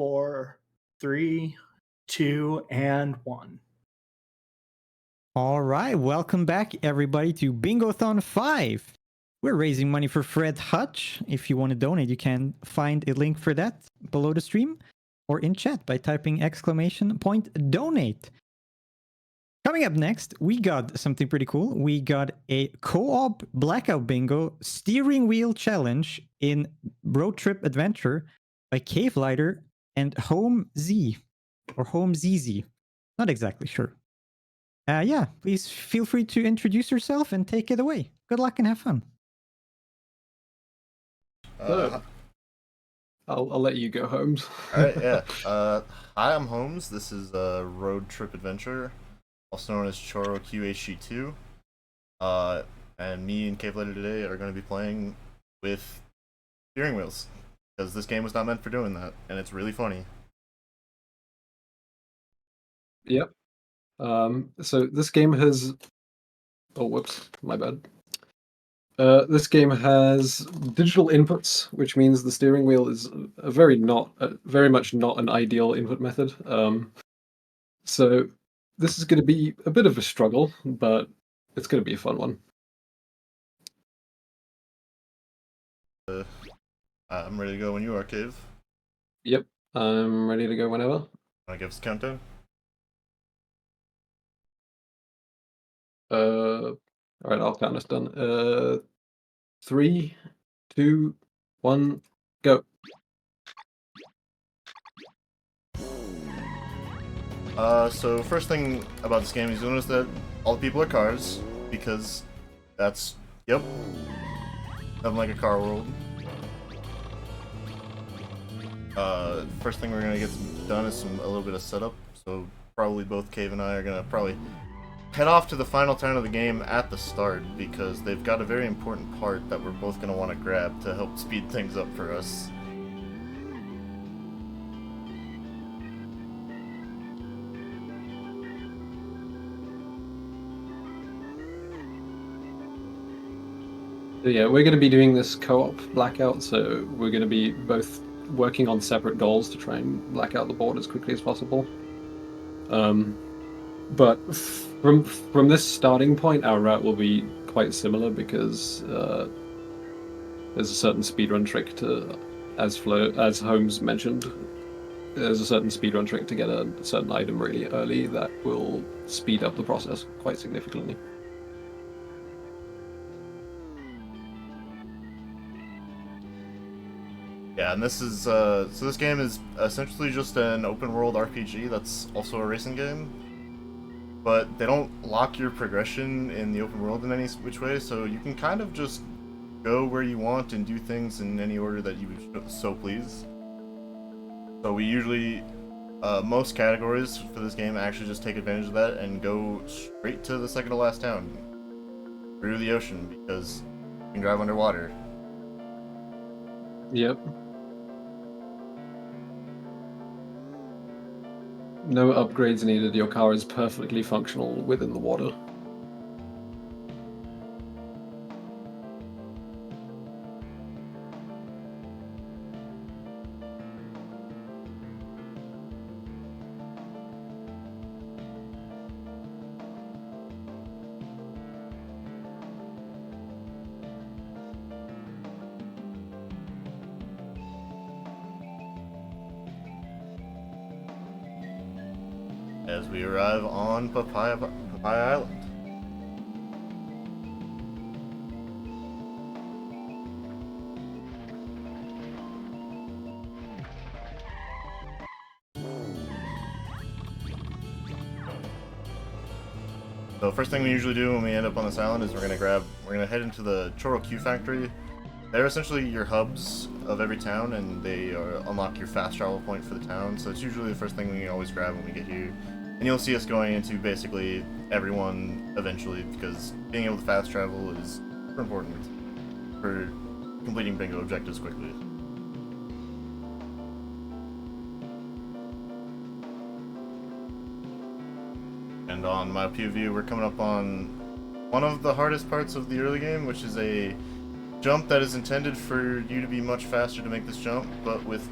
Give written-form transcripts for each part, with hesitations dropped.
4, 3, 2, and 1. All right, welcome back everybody to Bingothon 5. We're raising money for Fred Hutch. If you want to donate, you can find a link for that below the stream or in chat by typing !donate. Coming up next, we got something pretty cool. We got a co-op Blackout Bingo steering wheel challenge in Road Trip Adventure by CaveL1ghter and HomeZz or HomeZz. Not exactly sure. Yeah, please feel free to introduce yourself and take it away. Good luck and have fun. I'll let you go, HomeZz. Alright, yeah. Hi, I'm HomeZz. This is Road Trip Adventure, also known as Choro QHG2. And me and CaveL1ghter today are going to be playing with steering wheels, because this game was not meant for doing that, and it's really funny. Yep. So this game has... Oh, whoops, my bad. This game has digital inputs, which means the steering wheel is very much not an ideal input method. So this is going to be a bit of a struggle, but it's going to be a fun one. I'm ready to go when you are, Cave. Yep, I'm ready to go whenever. Want to give us a countdown? Alright, I'll count us done. 3, 2, 1, go. So first thing about this game is you'll notice that all the people are cars, because that's, yep, nothing like a car world. First thing we're gonna get done is a little bit of setup, so probably both Cave and I are gonna probably head off to the final town of the game at the start, because they've got a very important part that we're both going to want to grab to help speed things up for us. So yeah, we're going to be doing this co-op Blackout, so we're going to be both working on separate goals to try and black out the board as quickly as possible. But from this starting point, our route will be quite similar, because there's a certain speedrun trick to, as HomeZz mentioned, there's a certain speedrun trick to get a certain item really early that will speed up the process quite significantly. Yeah, and this is so this game is essentially just an open world RPG that's also a racing game. But they don't lock your progression in the open world in any which way, so you can kind of just go where you want and do things in any order that you would so please. So we usually, most categories for this game actually just take advantage of that and go straight to the second to last town, through the ocean, because you can drive underwater. Yep. No upgrades needed, your car is perfectly functional within the water. As we arrive on Papaya Island. So first thing we usually do when we end up on this island is we're gonna head into the Choro Q factory. They're essentially your hubs of every town, and they unlock your fast travel point for the town. So it's usually the first thing we always grab when we get here. And you'll see us going into basically everyone eventually, because being able to fast travel is super important for completing bingo objectives quickly. And on my POV, we're coming up on one of the hardest parts of the early game, which is a jump that is intended for you to be much faster to make this jump, but with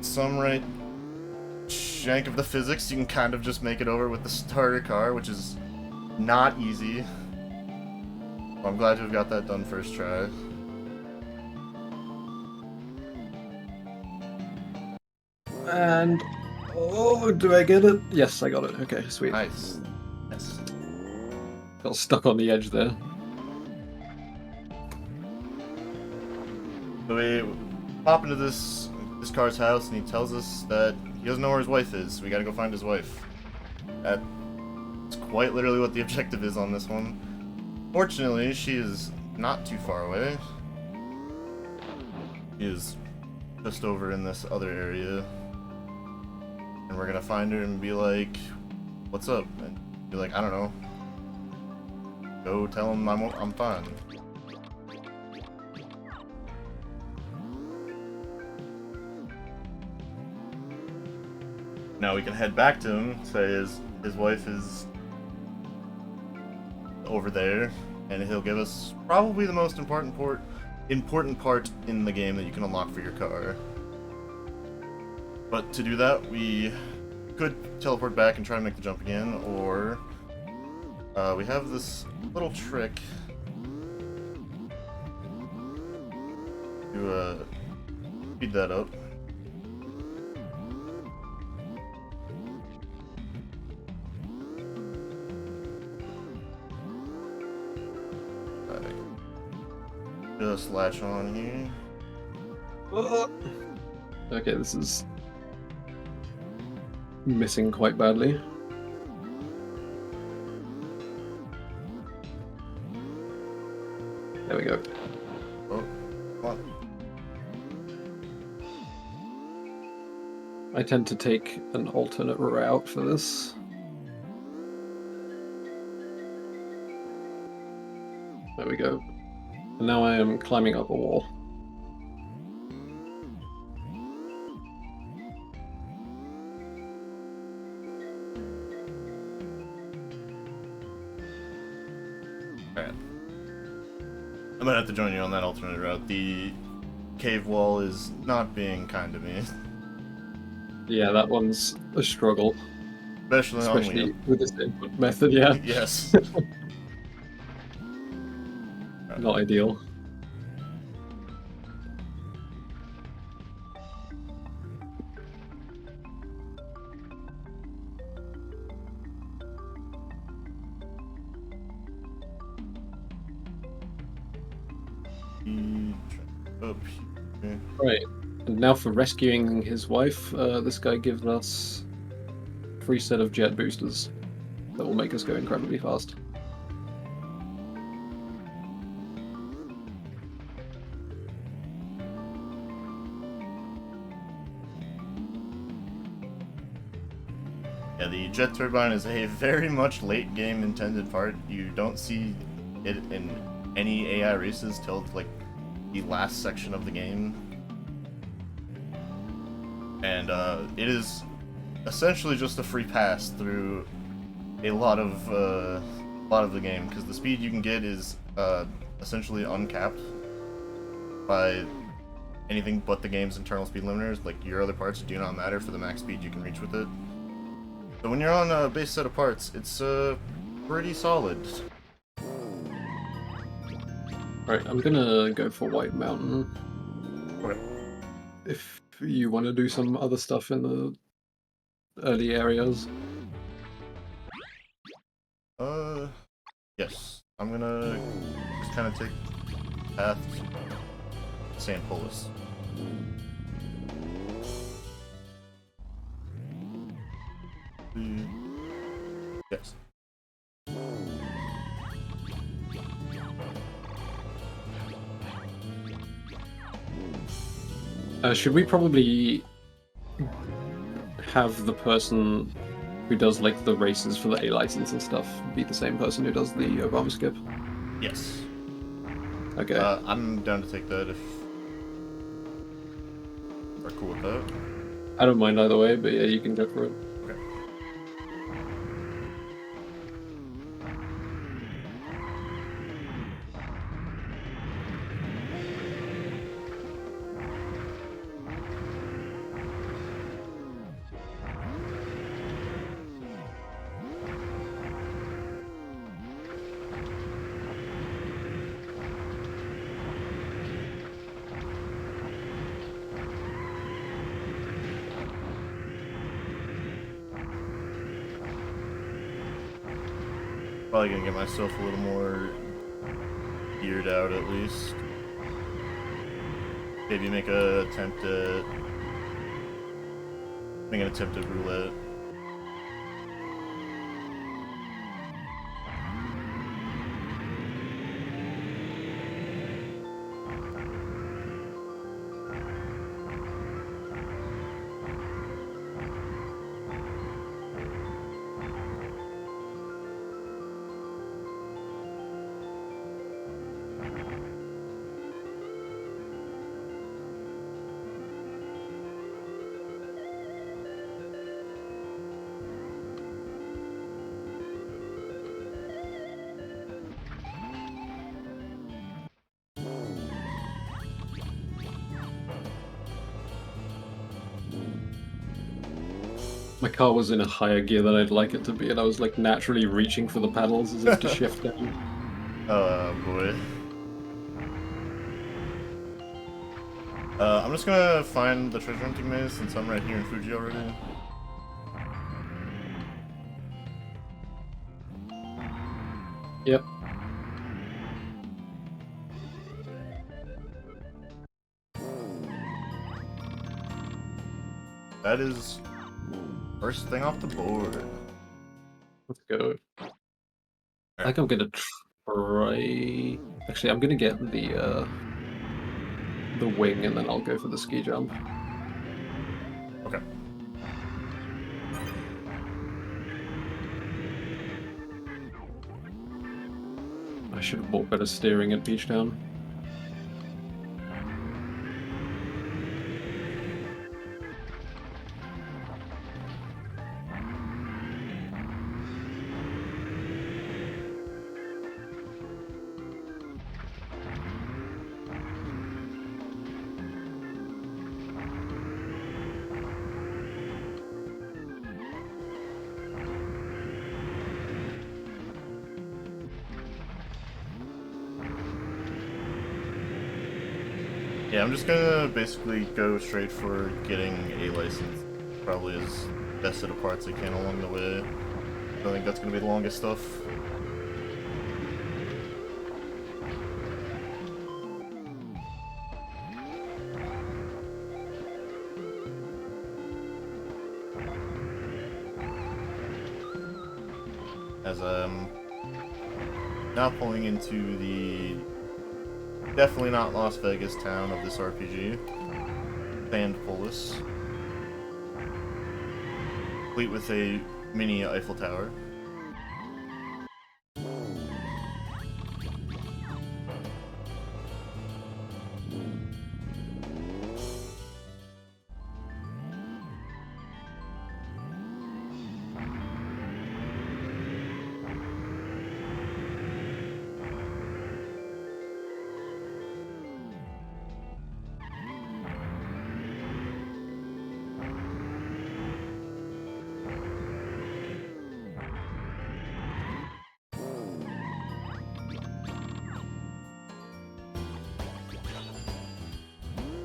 some right shank of the physics, you can kind of just make it over with the starter car, which is not easy. Well, I'm glad to have got that done first try. And oh, do I get it? Yes, I got it. Okay, sweet. Nice. Yes. Got stuck on the edge there. So we pop into this car's house, and he tells us that he doesn't know where his wife is. So we gotta go find his wife. That's quite literally what the objective is on this one. Fortunately, she is not too far away. She is just over in this other area. And we're gonna find her and be like, "What's up?" And be like, "I don't know. Go tell him I'm fine." Now we can head back to him, say his wife is over there, and he'll give us probably the most important part in the game that you can unlock for your car. But to do that, we could teleport back and try to make the jump again, or we have this little trick to speed that up. Just latch on here. Okay, this is missing quite badly. There we go. Oh, come on. I tend to take an alternate route for this. There we go. And now I am climbing up a wall. Alright. I'm gonna have to join you on that alternate route. The cave wall is not being kind to me. Yeah, that one's a struggle. Especially with this input method, yeah. Yes. Not ideal. Up here. Right, and now for rescuing his wife, this guy gives us a free set of jet boosters that will make us go incredibly fast. Yeah, the jet turbine is a very much late game intended part. You don't see it in any AI races till like the last section of the game. And it is essentially just a free pass through a lot of the game, because the speed you can get is essentially uncapped by anything but the game's internal speed limiters. Like, your other parts do not matter for the max speed you can reach with it. So when you're on a base set of parts, it's pretty solid. Right, I'm gonna go for White Mountain. Okay. If you want to do some other stuff in the early areas. Yes. I'm gonna just kind of take the path to St. Polis. Yes. Should we probably have the person who does like the races for the A license and stuff be the same person who does the Obama skip? Yes. Okay. I'm down to take that if you're cool with that. I don't mind either way, but yeah, you can go for it. Okay. Probably gonna get myself a little more geared out at least. Maybe make an attempt at roulette. My car was in a higher gear than I'd like it to be, and I was like naturally reaching for the pedals as if to shift down. Oh boy. I'm just gonna find the treasure hunting maze since I'm right here in Fuji already. Yep. That is first thing off the board. Let's go. I think I'm gonna try. Actually, I'm gonna get the wing, and then I'll go for the ski jump. Okay. I should have bought better steering at Beachtown. Yeah, I'm just gonna basically go straight for getting a license. Probably as best of the parts I can along the way. I don't think that's gonna be the longest stuff. As I'm now pulling into the definitely not Las Vegas town of this RPG, Sandpolis, complete with a mini Eiffel Tower.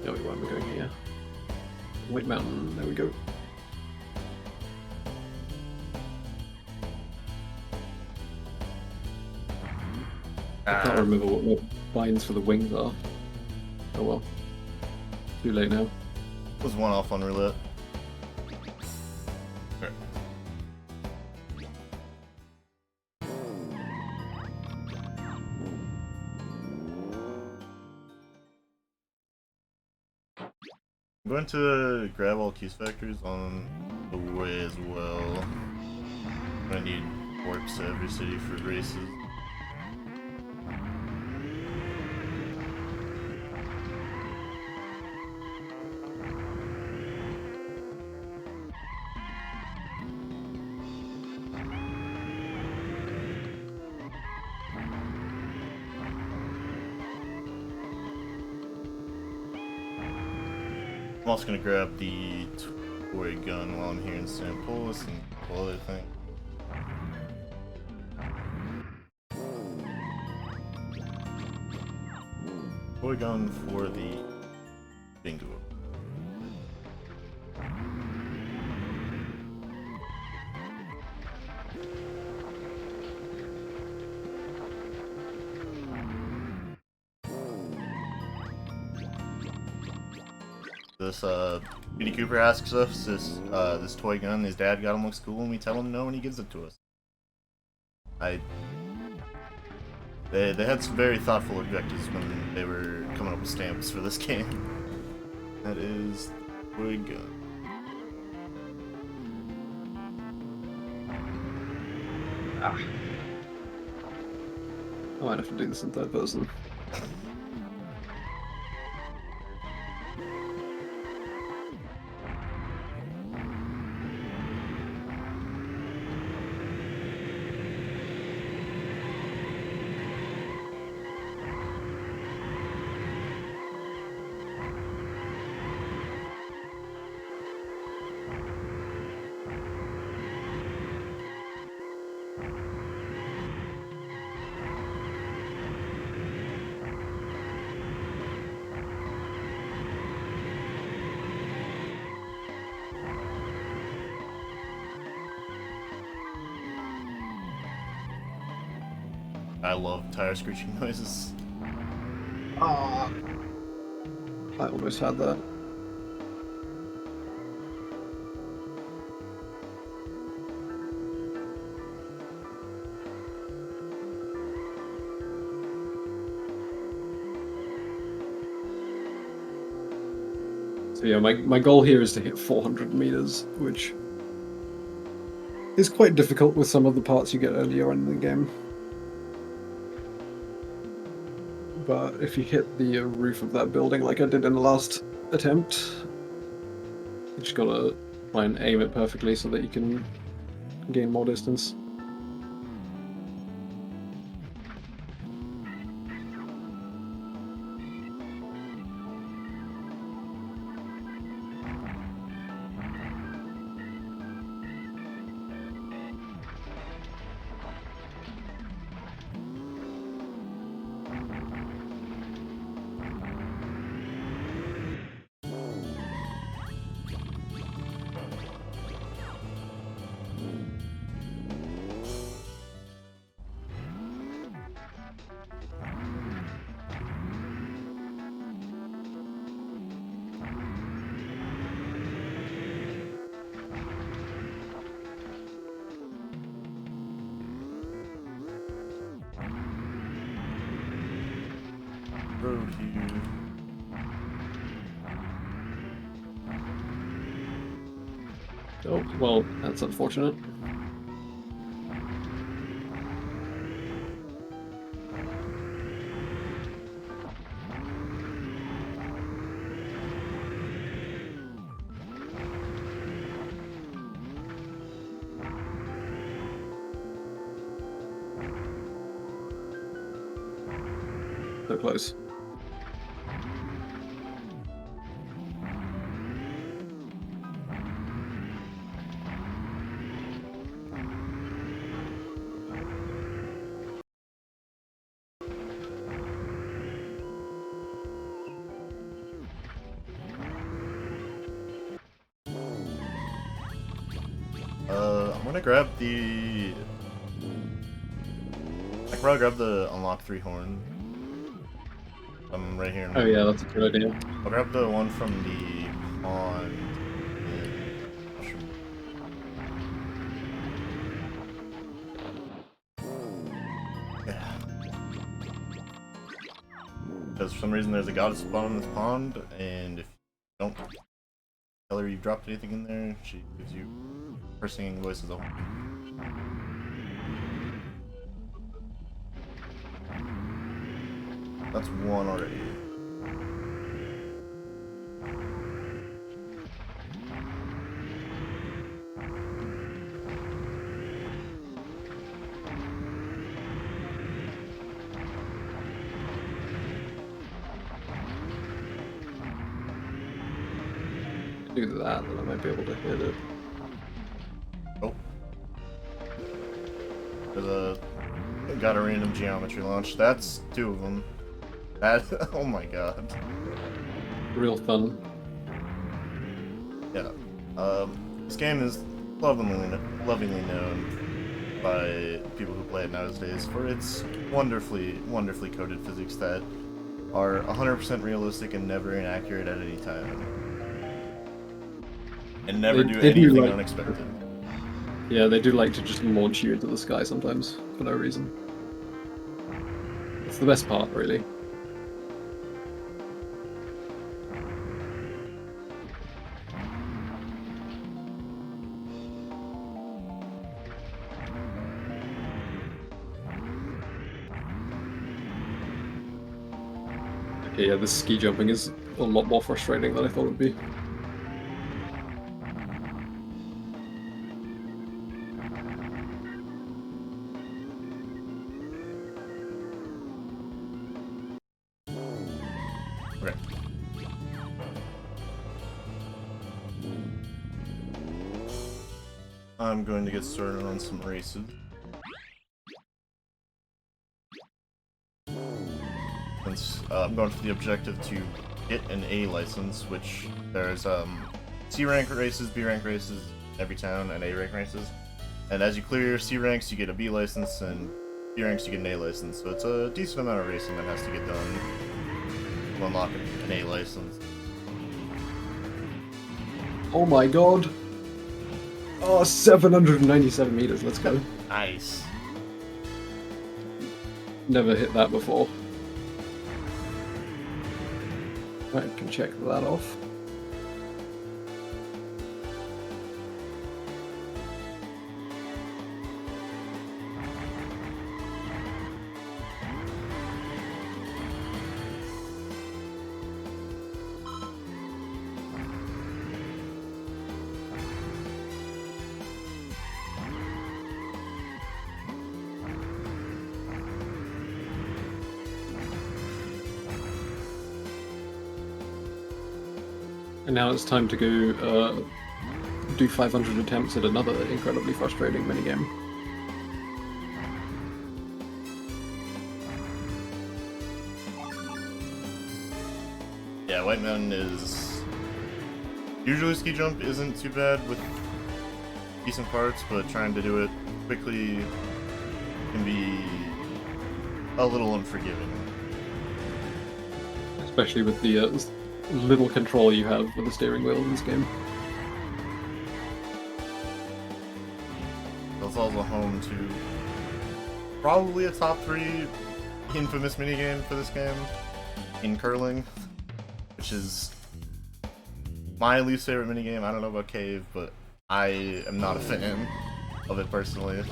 There we go, we're going here. White Mountain, there we go. I can't remember what my binds for the wings are. Oh well. Too late now. Was one off on roulette. Okay. I'm going to grab all keys factories on the way as well. I need warps to every city for races. I'm also going to grab the toy gun while I'm here in Sandpolis and a couple other things. Toy gun for the bingo. This Beauty Cooper asks us this toy gun his dad got him looks cool, and we tell him no, and he gives it to us. They had some very thoughtful objectives when they were coming up with stamps for this game. That is toy gun. Ah. I might have to do this in third person. I love tire screeching noises. Ah, I almost had that. So yeah, my goal here is to hit 400 meters, which is quite difficult with some of the parts you get earlier on in the game. But if you hit the roof of that building like I did in the last attempt, you just gotta try and aim it perfectly so that you can gain more distance. Road here. Oh, well, that's unfortunate. So close. I'm gonna grab the... I can probably grab the unlock 3 horn. I'm right here. Oh yeah, that's a good idea. I'll grab the one from the pond. Yeah. Because for some reason there's a goddess spawn in this pond, and if you don't tell her you've dropped anything in there, she gives you her singing voice as a whole. That's one already. Do that, then I might be able to hit it. Oh. There's got a random geometry launch. That's 2 of them. That, oh my god. Real fun. Yeah. This game is lovingly known by people who play it nowadays for its wonderfully coded physics that are 100% realistic and never inaccurate at any time. And never They do do anything like- unexpected. Yeah, they do like to just launch you into the sky sometimes, for no reason. It's the best part, really. Okay, yeah, this ski jumping is a lot more frustrating than I thought it would be. Okay. I'm going to get started on some races. Since I'm going for the objective to get an A license, which there's C rank races, B rank races, every town, and A rank races. And as you clear your C ranks, you get a B license, and B ranks, you get an A license. So it's a decent amount of racing that has to get done to unlock an A license. Oh my god! Oh, 797 meters, let's go. Nice. Never hit that before. I can check that off. And now it's time to go do 500 attempts at another incredibly frustrating minigame. Yeah, White Mountain is... Usually ski jump isn't too bad with decent parts, but trying to do it quickly can be a little unforgiving. Especially with the little control you have with the steering wheel in this game. It's also home to probably a top 3 infamous minigame for this game in curling, which is my least favorite minigame. I don't know about Cave, but I am not a fan of it personally.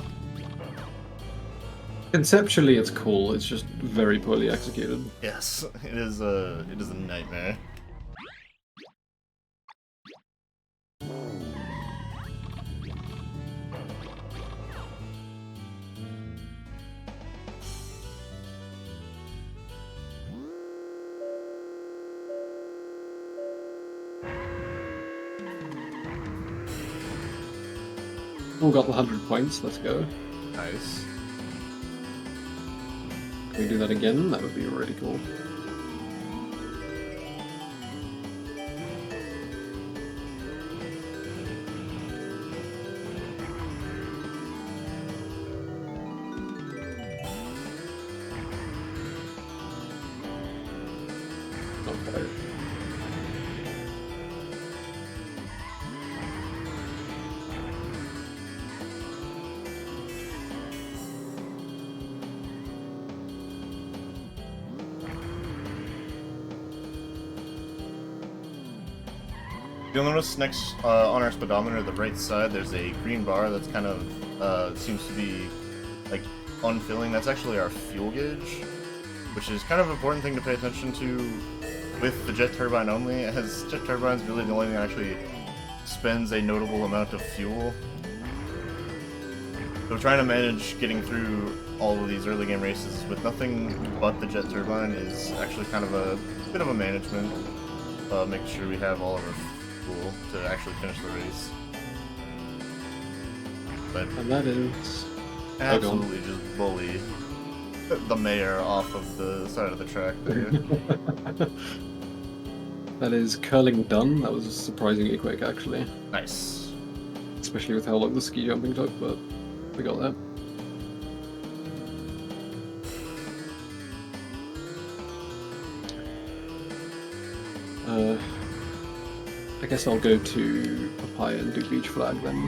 Conceptually, it's cool. It's just very poorly executed. Yes, it is a nightmare. All got the 100 points. Let's go. Nice. Can we do that again? That would be really cool. Okay. You'll notice next on our speedometer, the right side, there's a green bar that's kind of seems to be like unfilling. That's actually our fuel gauge, which is kind of an important thing to pay attention to with the jet turbine only, as jet turbine's really the only thing that actually spends a notable amount of fuel. So trying to manage getting through all of these early game races with nothing but the jet turbine is actually kind of a bit of a management. Making sure we have all of our fuel to actually finish the race. But And that is... absolutely just bully the mayor off of the side of the track there. That is curling done. That was surprisingly quick, actually. Nice. Especially with how long the ski jumping took, but we got that. I guess I'll go to Papaya and do Beach Flag then.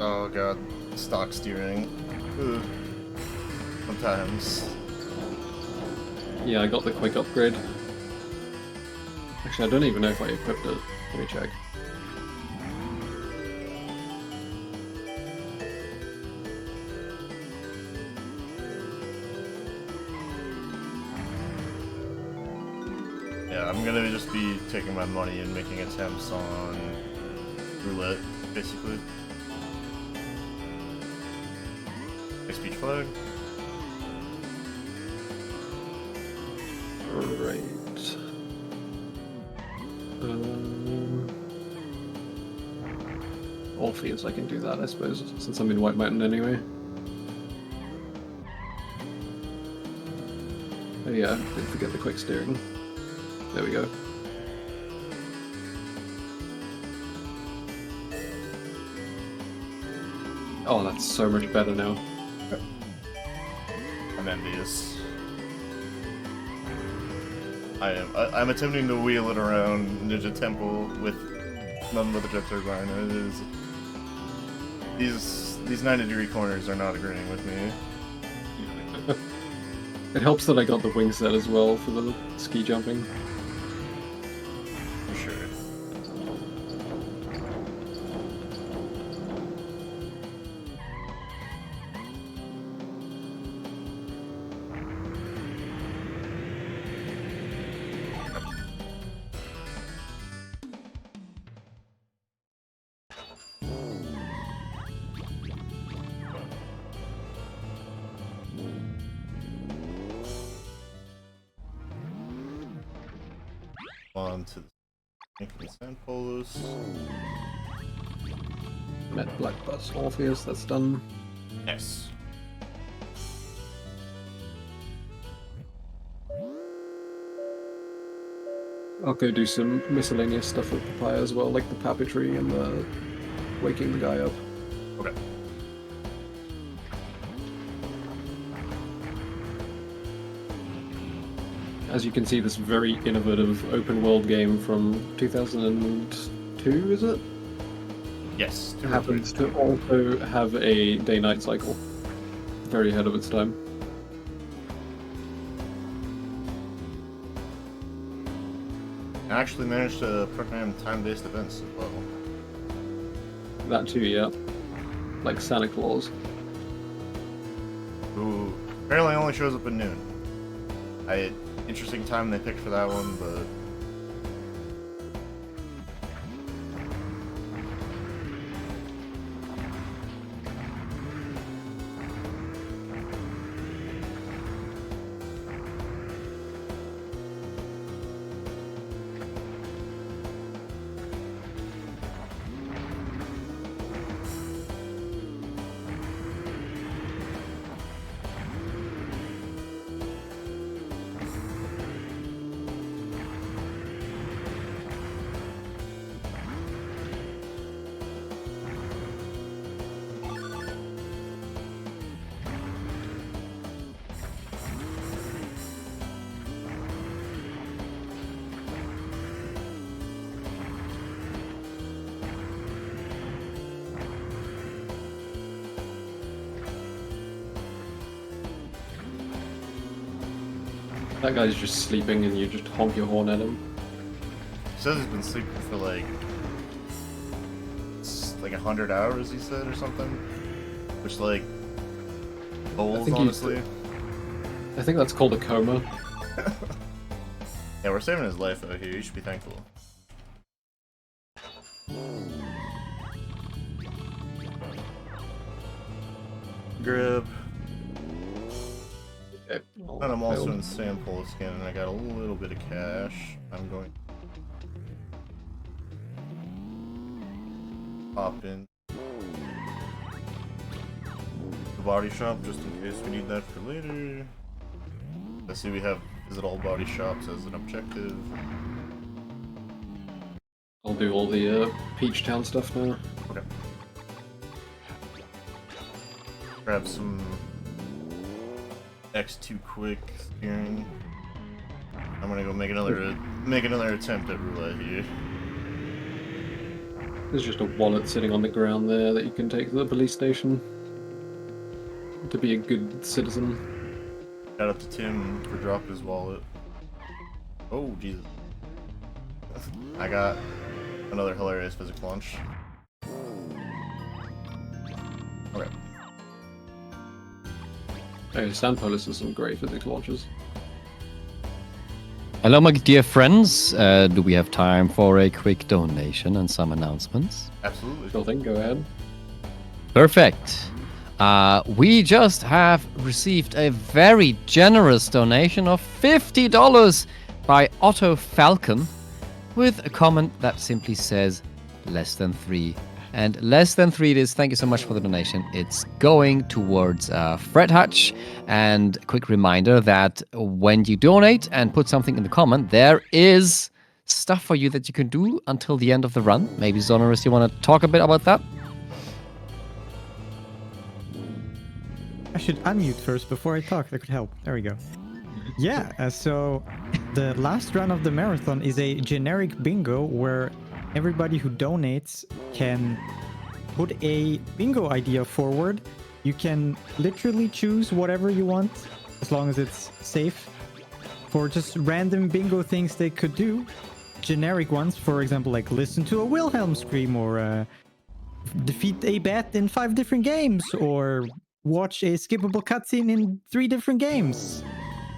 Oh god, stock steering. Ugh. Sometimes. Yeah, I got the quick upgrade. Actually, I don't even know if I equipped it. Let me check. Yeah, I'm gonna just be taking my money and making attempts on roulette, basically. Next beach flag. Right. All fields I can do that, I suppose, since I'm in White Mountain anyway. Oh yeah, didn't forget the quick steering. There we go. Oh, that's so much better now. I'm envious. I'm attempting to wheel it around Ninja Temple with nothing but the jet turbine. It is these 90-degree corners are not agreeing with me. It helps that I got the wing set as well for the ski jumping. For sure. On to the sand polos. Met Black Bus Orpheus, that's done. Yes. I'll go do some miscellaneous stuff with Papaya as well, like the papeterie and the waking the guy up. Okay. As you can see, this very innovative open world game from 2002, is it? Yes. Happens to also have a day-night cycle. Very ahead of its time. I actually managed to program time-based events as well. That too, yeah. Like Santa Claus. Who apparently only shows up at noon. Interesting time they picked for that one, but That guy's just sleeping and you just honk your horn at him. he says he's been sleeping for like 100 hours, he said, or something. Which, like, bowls, honestly. I think that's called a coma. Yeah, we're saving his life out here. You should be thankful. Grip. Okay. And I'm also in sample scan, and I got a little bit of cash. I'm going to pop in the body shop just in case we need that for later. I see we have visit all body shops as an objective. I'll do all the Peach Town stuff now. Okay. Grab some X2 quick steering. I'm gonna go make another attempt at roulette here. There's just a wallet sitting on the ground there that you can take to the police station to be a good citizen. Shout out to Tim for dropping his wallet. Oh Jesus! I got another hilarious physical launch. Okay. Hey, Sandpolis has some great physics launches. Hello, my dear friends. Do we have time for a quick donation and some announcements? Absolutely. Sure thing, go ahead. Perfect. We just have received a very generous donation of $50 by Otto Falcon with a comment that simply says less than 3. And less than 3 it is. Thank you so much for the donation. It's going towards Fred Hutch. And a quick reminder that when you donate and put something in the comment, there is stuff for you that you can do until the end of the run. Maybe Zonorous, you want to talk a bit about that? I should unmute first before I talk. That could help. There we go. Yeah, so the last run of the marathon is a generic bingo where everybody who donates can put a bingo idea forward. You can literally choose whatever you want as long as it's safe for just random bingo things they could do. Generic ones, for example, like listen to a Wilhelm scream or defeat a bat in 5 different games or watch a skippable cutscene in 3 different games.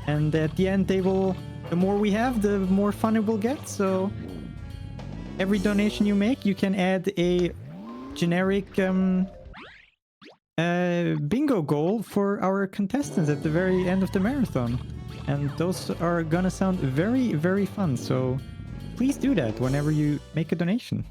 And at the end, the more we have, the more fun it will get. So every donation you make, you can add a generic bingo goal for our contestants at the very end of the marathon. And those are gonna sound very, very fun. So please do that whenever you make a donation.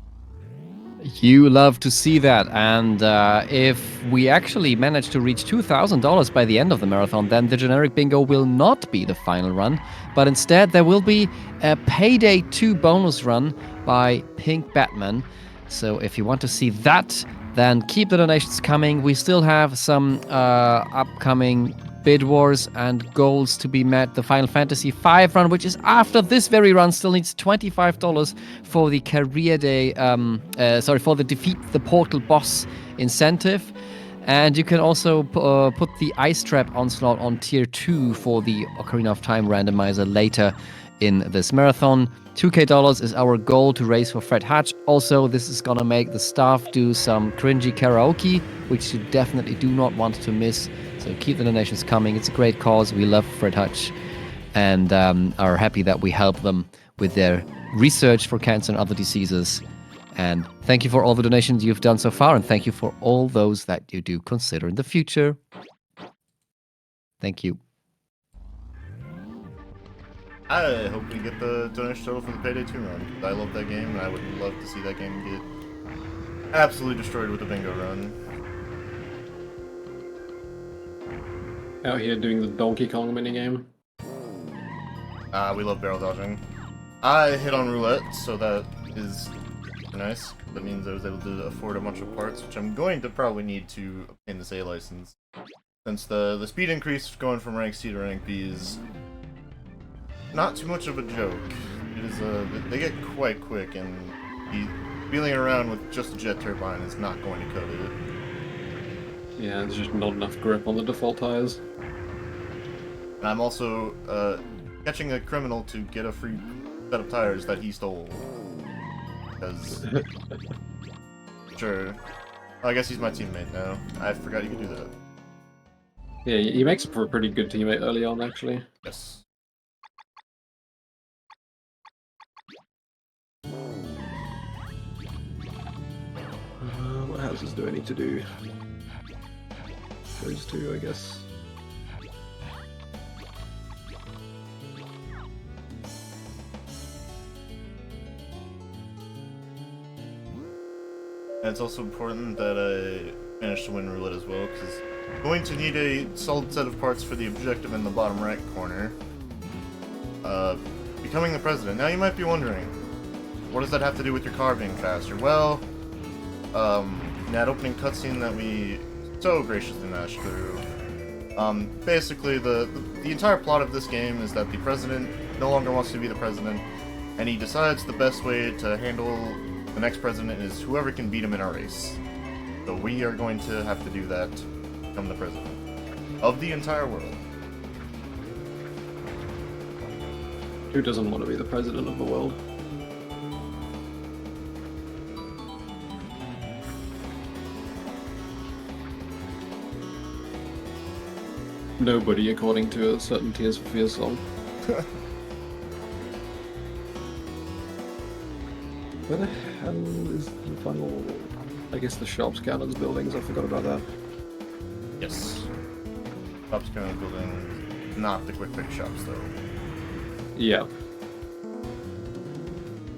You love to see that, and if we actually manage to reach $2,000 by the end of the marathon, then the generic bingo will not be the final run, but instead there will be a Payday 2 bonus run by Pink Batman. So if you want to see that, then keep the donations coming. We still have some upcoming bid wars and goals to be met. The Final Fantasy V run, which is after this very run, still needs $25 for the career day, for the defeat the portal boss incentive. And you can also put the Ice Trap Onslaught on tier 2 for the Ocarina of Time randomizer later in this marathon. $2,000 is our goal to raise for Fred Hutch. Also, this is gonna make the staff do some cringy karaoke, which you definitely do not want to miss. So keep the donations coming. It's a great cause. We love Fred Hutch and are happy that we help them with their research for cancer and other diseases. And thank you for all the donations you've done so far, and thank you for all those that you do consider in the future. Thank you. I hope we get the donation total for the Payday 2 run. I love that game, and I would love to see that game get absolutely destroyed with the bingo run. Out here doing the Donkey Kong minigame. We love barrel dodging. I hit on roulette, so that is nice. That means I was able to afford a bunch of parts, which I'm going to probably need to obtain this A license. Since the speed increase going from rank C to rank B is not too much of a joke. It is they get quite quick, and wheeling around with just a jet turbine is not going to cut it. Yeah, there's just not enough grip on the default tires. And I'm also catching a criminal to get a free set of tires that he stole. Because sure, I guess he's my teammate now. I forgot you could do that. Yeah, he makes for a pretty good teammate early on, actually. Yes. What houses do I need to do? Those two, I guess. And it's also important that I manage to win roulette as well, because I'm going to need a solid set of parts for the objective in the bottom right corner. Becoming the president. Now you might be wondering, what does that have to do with your car being faster? Well, in that opening cutscene that we so graciously mashed through, basically the entire plot of this game is that the president no longer wants to be the president, and he decides the best way to handle the next president is whoever can beat him in our race. So we are going to have to do that to become the president of the entire world. Who doesn't want to be the president of the world? Nobody, according to a certain Tears for Fears song. Where the hell is the final... I guess the shops count as buildings, I forgot about that. Yes. Shops kind of building, not the quick pick shops though. Yeah.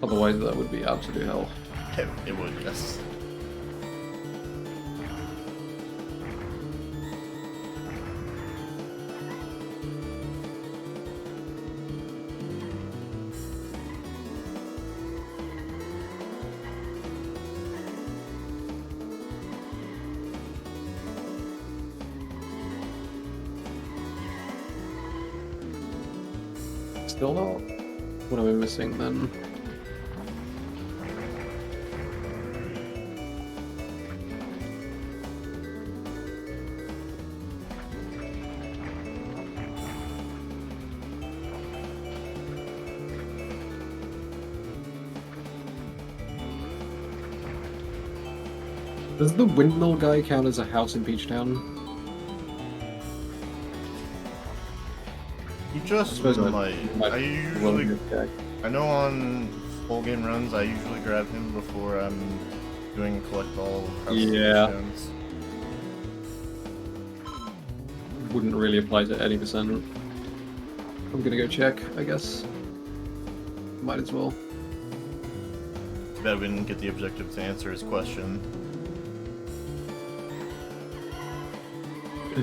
Otherwise that would be absolute hell. It would, yes. Still not? What am I missing then? Does the windmill guy count as a house in Peach Town? You just suppose might. might I be usually, one guy. I know on full game runs, I usually grab him before I'm doing collect all Yeah. touchdowns. Wouldn't really apply to any percent. I'm gonna go check, I guess. Might as well. Too bad we didn't get the objective to answer his question.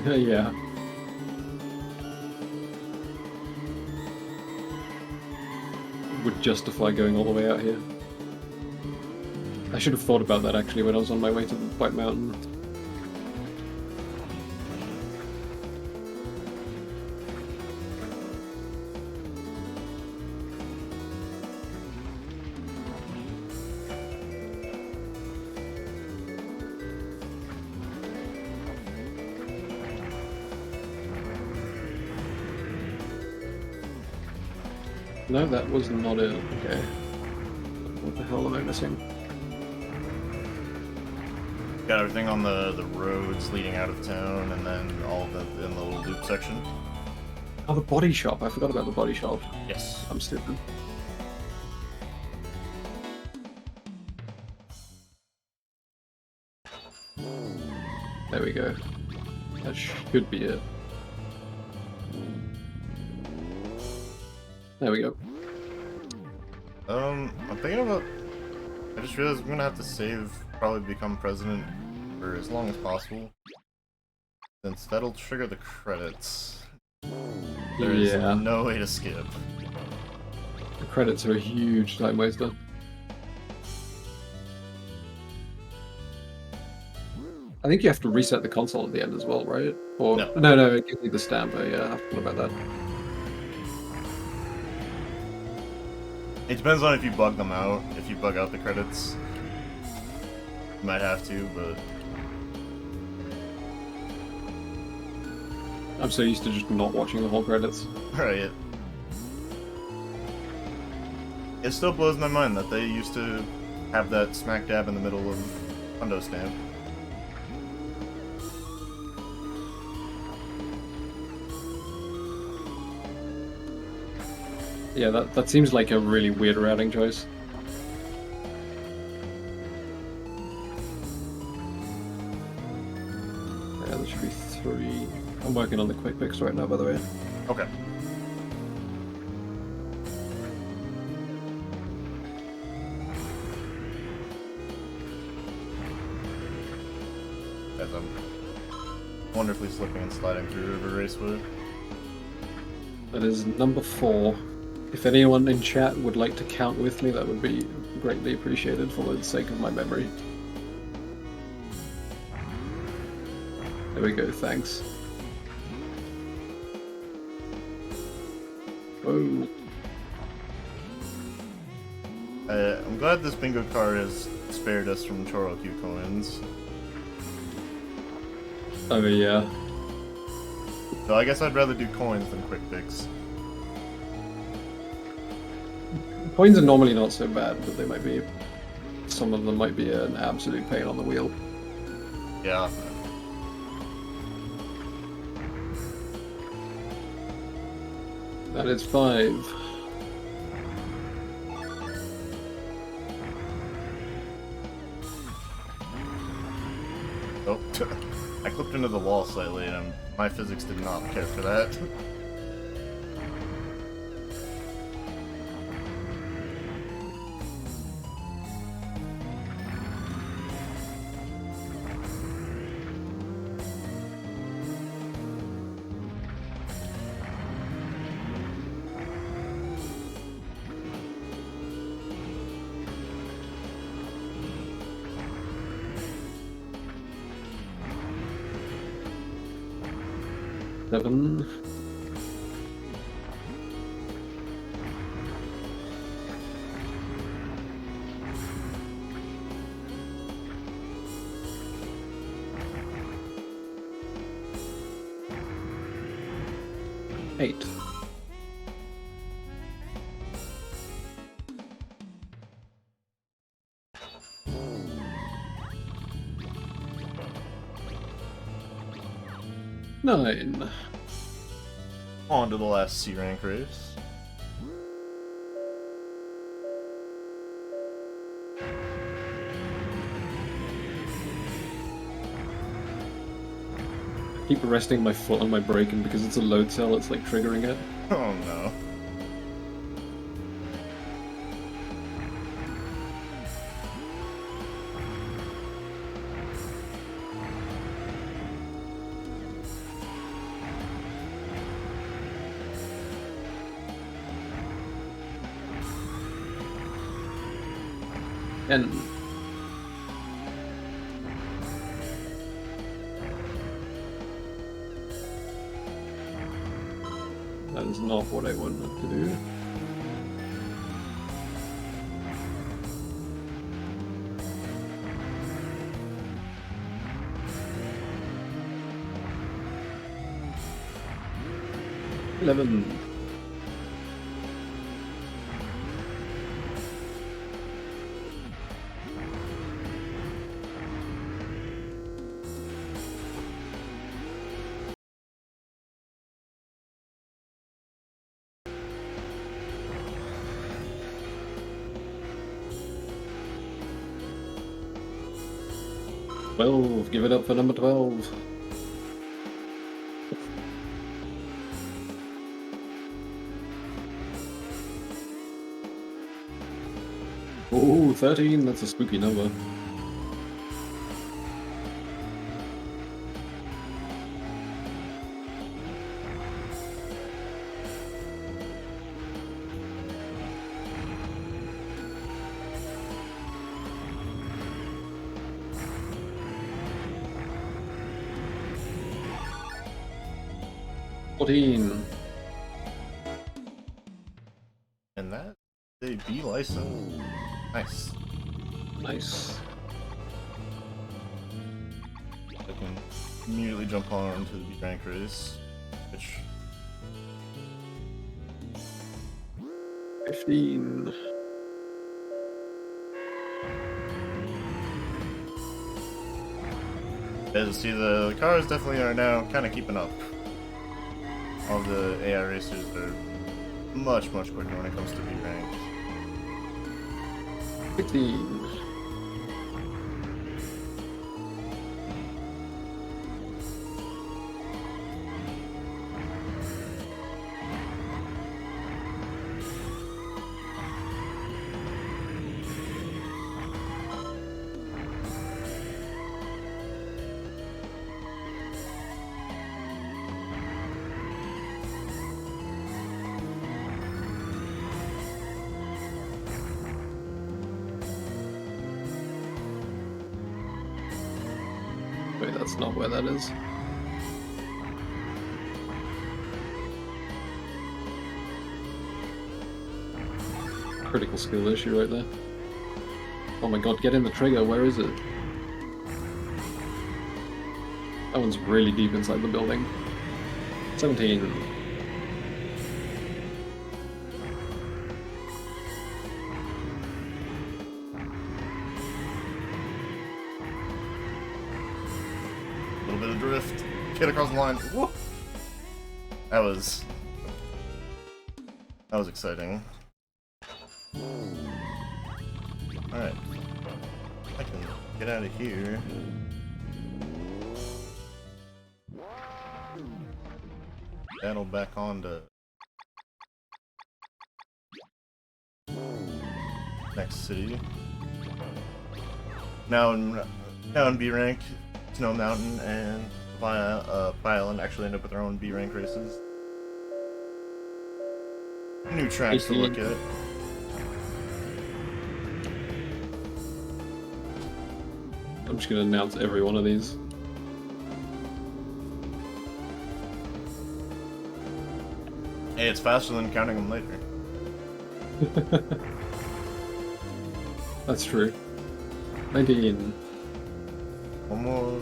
Yeah. Would justify going all the way out here. I should have thought about that actually when I was on my way to the White Mountain. No, that was not it. Okay. What the hell am I missing? Got everything on the roads leading out of town, and then all of the in the little loop section. Oh, the body shop. I forgot about the body shop. Yes. I'm stupid. There we go. That should be it. There we go. I'm thinking about. I just realized I'm gonna have to save, probably become president for as long as possible, since that'll trigger the credits. There is Yeah. no way to skip. The credits are a huge time waster. I think you have to reset the console at the end as well, right? Or No. no, it gives you the stamp. Oh, yeah, I forgot about that. It depends on if you bug them out. If you bug out the credits, you might have to, but I'm so used to just not watching the whole credits. right. It still blows my mind that they used to have that smack dab in the middle of Hundo Stamp. Yeah, that seems like a really weird routing choice. Yeah, there should be 3. I'm working on the quick picks right now, by the way. Okay. as I'm wonderfully slipping and sliding through River Raceway. That is number 4. If anyone in chat would like to count with me, that would be greatly appreciated for the sake of my memory. There we go, thanks. Whoa. I'm glad this bingo card has spared us from Choroku coins. Oh yeah. So I guess I'd rather do coins than quick picks. Coins are normally not so bad, but they might be... Some of them might be an absolute pain on the wheel. Yeah. That is 5. Oh, I clipped into the wall slightly, and my physics did not care for that. Seven. Eight. Nine. On to the last C rank race. I keep resting my foot on my brake, and because it's a load cell, it's like triggering it. Oh no. And that is not what I wanted to do. $11. Give it up for number 12. Oh, 13, that's a spooky number. $14. And that is a B license. Nice. Nice. I can immediately jump on to the B rank race, which 15. as you see, the cars definitely are now kind of keeping up. All the AI racers are much quicker when it comes to B rank. 16. Wait, that's not where that is. Critical skill issue right there. Oh my god, get in the trigger, where is it? That one's really deep inside the building. 17. A little bit of drift. Get across the line. Woo! That was exciting. Alright. I can get out of here. Battle back on to next city. Now in B rank, Snow Mountain and Pie Island actually end up with their own B rank races. New tracks to look at. I'm just gonna announce every one of these. Hey, it's faster than counting them later. That's true. 19. One more.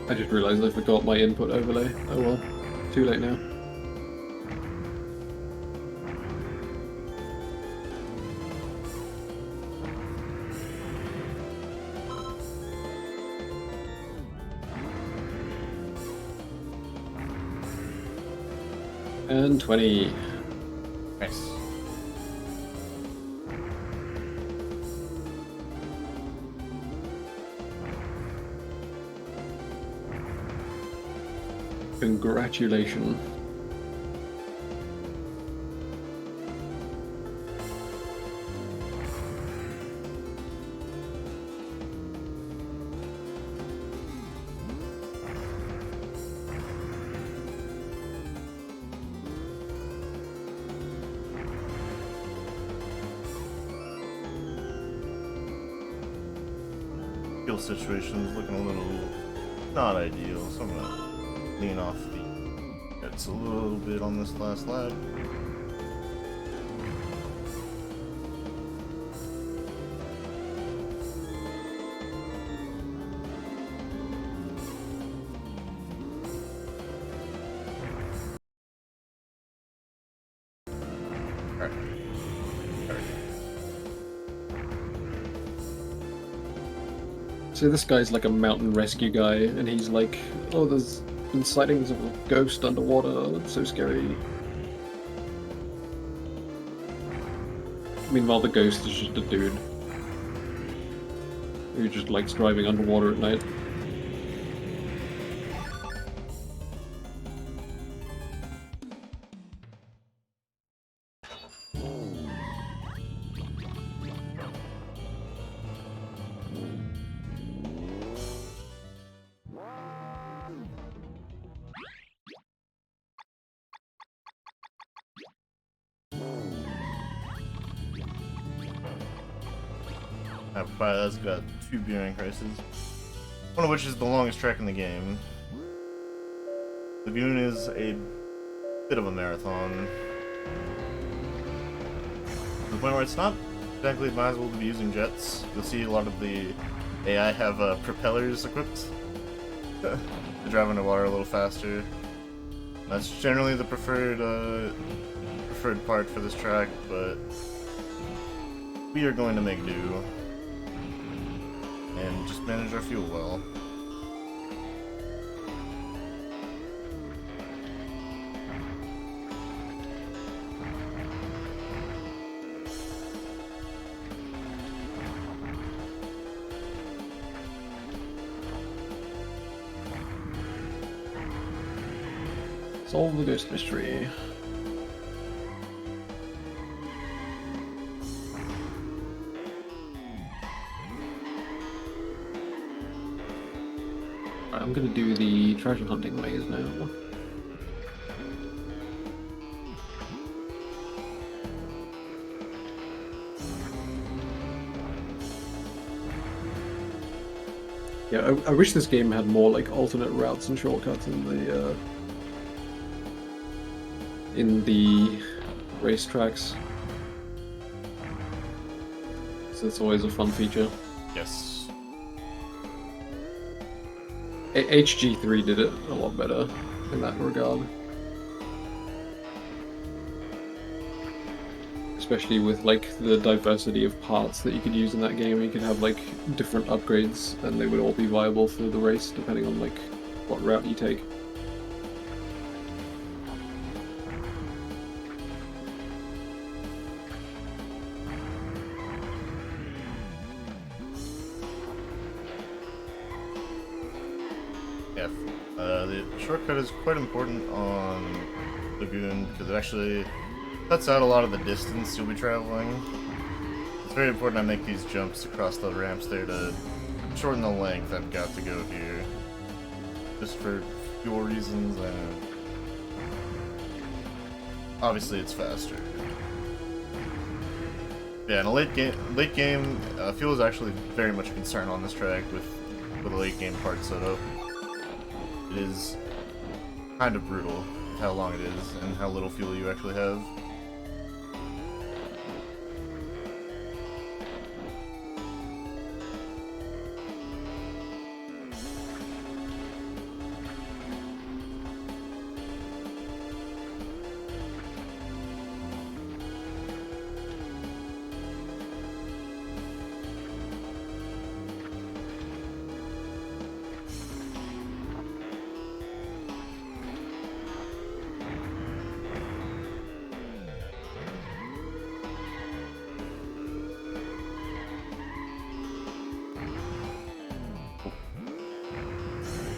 I just realised I forgot my input overlay. Oh well, too late now. And 20. Nice. Congratulations. Fuel situation's looking a little not ideal, so I'm gonna lean off the jets a little bit on this last lap. So this guy's like a mountain rescue guy, and he's like, oh, there's been sightings of a ghost underwater, it's so scary. Meanwhile, the ghost is just a dude who just likes driving underwater at night. That's got 2 B rank races, one of which is the longest track in the game. Lagoon is a bit of a marathon, to the point where it's not exactly advisable to be using jets. You'll see a lot of the AI have propellers equipped to drive underwater a little faster. That's generally the preferred part for this track, but we are going to make do and just manage our fuel well. Solve the ghost mystery. Right, I'm gonna do the treasure hunting maze now. Yeah, I wish this game had more like alternate routes and shortcuts in the racetracks. So it's always a fun feature. Yes. HG3 did it a lot better in that regard. Especially with like the diversity of parts that you could use in that game. You could have like different upgrades and they would all be viable for the race depending on like what route you take. Yeah, the shortcut is quite important on Lagoon because it actually cuts out a lot of the distance you'll be traveling. It's very important I make these jumps across the ramps there to shorten the length I've got to go here. Just for fuel reasons and obviously it's faster. Yeah, in a late game, fuel is actually very much a concern on this track with the late game part setup. It is kind of brutal with how long it is and how little fuel you actually have.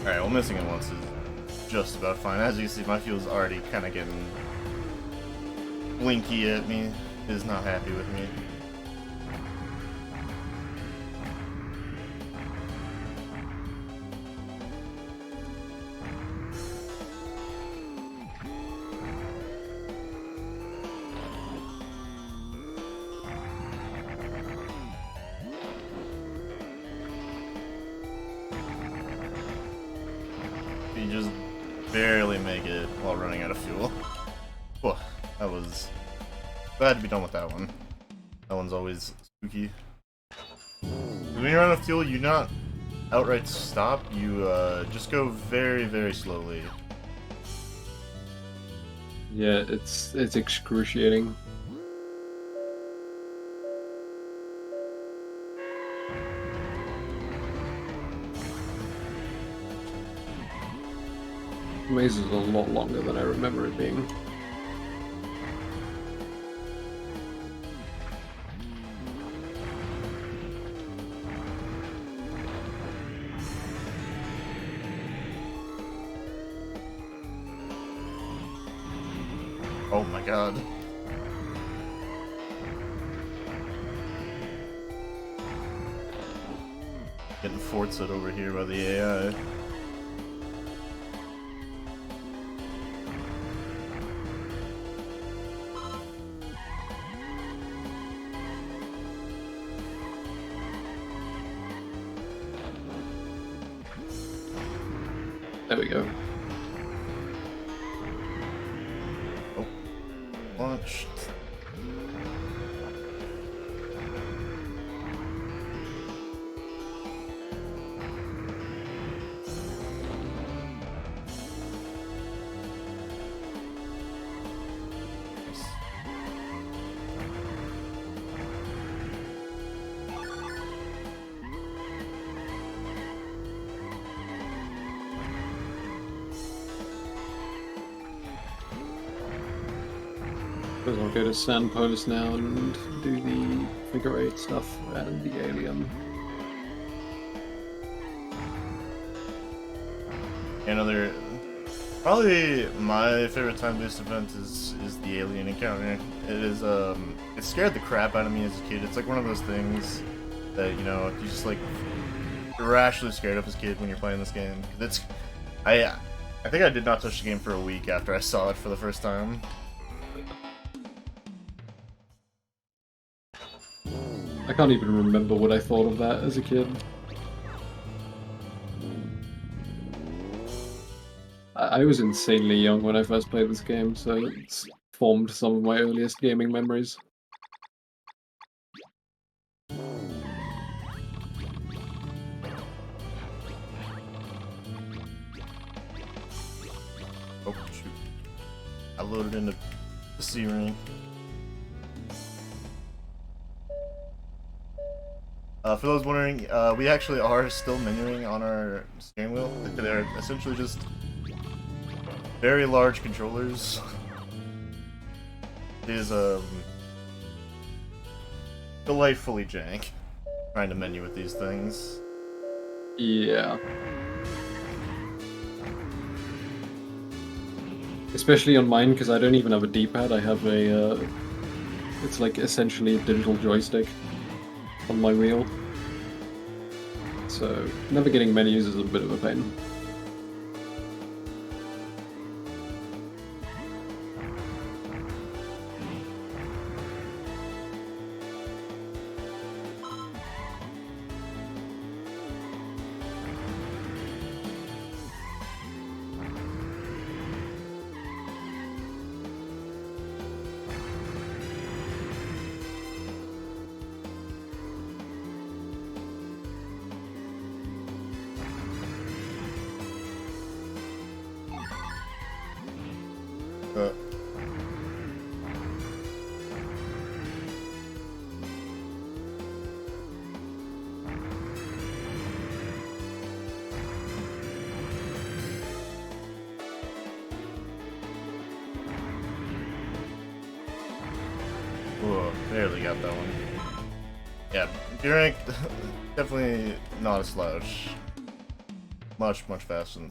Alright, well missing it once is just about fine. As you can see, my fuel's already kind of getting blinky at me. Is not happy with me. You just barely make it while running out of fuel. Whew, that was glad to be done with that one. That one's always spooky. When you're out of fuel, you not outright stop. You just go very, very slowly. Yeah, it's excruciating. The maze is a lot longer than I remember it being. Oh my god. Getting fortsed over here by the AI. There we go. Oh, launched. Suppose I'll go to Sandpost now and do the figure 8 stuff and the alien. Another, probably my favorite time-based event is the alien encounter. It is it scared the crap out of me as a kid. It's like one of those things that, you know, you just like irrationally scared of as a kid when you're playing this game. I think I did not touch the game for a week after I saw it for the first time. I can't even remember what I thought of that as a kid. I was insanely young when I first played this game, so it's formed some of my earliest gaming memories. Oh, shoot. I loaded into the C rank. For those wondering, we actually are still menuing on our steering wheel. They're essentially just very large controllers. It is delightfully jank trying to menu with these things. Yeah. Especially on mine, because I don't even have a D-pad, I have a, it's like essentially a digital joystick on my wheel. So, never getting menus is a bit of a pain. Whoa, barely got that one. Yeah, B-rank, definitely not a slouch. Much faster than...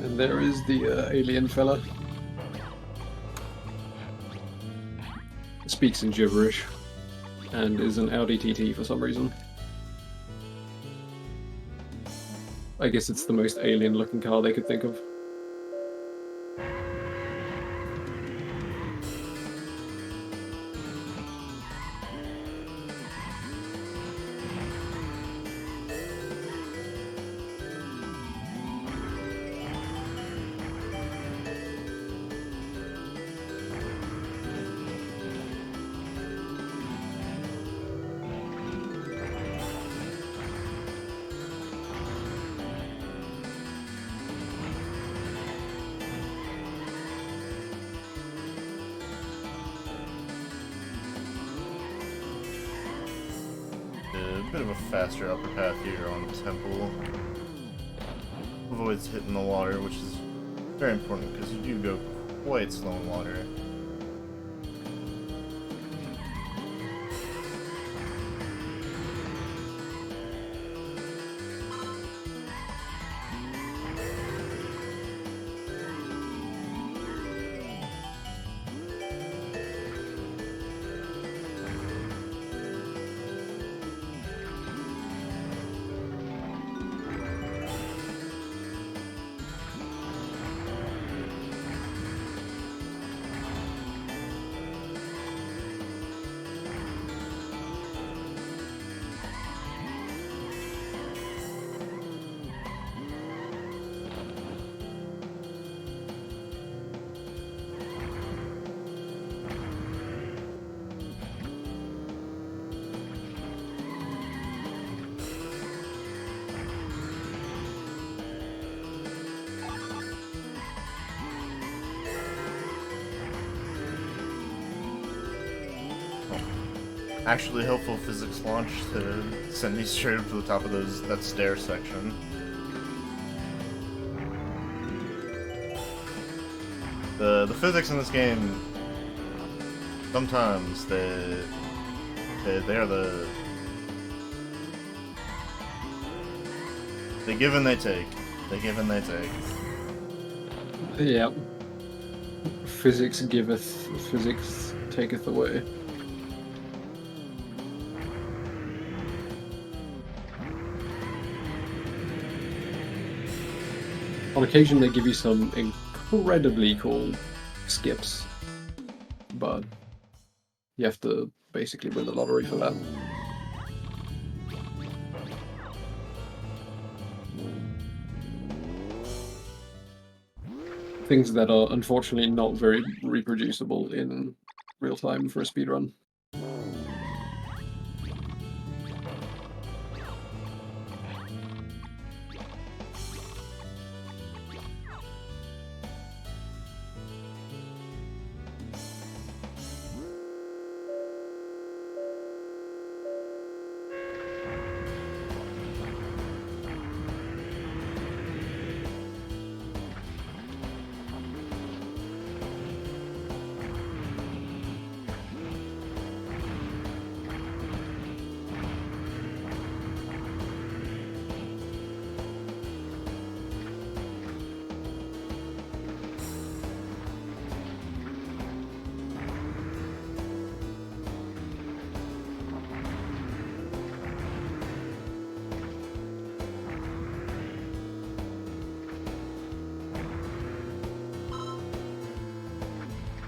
And there is the alien fella. Speaks in gibberish, and is an Audi TT for some reason. I guess it's the most alien-looking car they could think of. A bit of a faster upper path here on Temple. Avoids hitting the water, which is very important because you do go quite slow in water. Actually helpful physics launch to send me straight up to the top of that stair section. The physics in this game, sometimes they are the... They give and they take. They give and they take. Yep. Physics giveth, physics taketh away. On occasion they give you some incredibly cool skips, but you have to basically win the lottery for that. Things that are unfortunately not very reproducible in real time for a speedrun.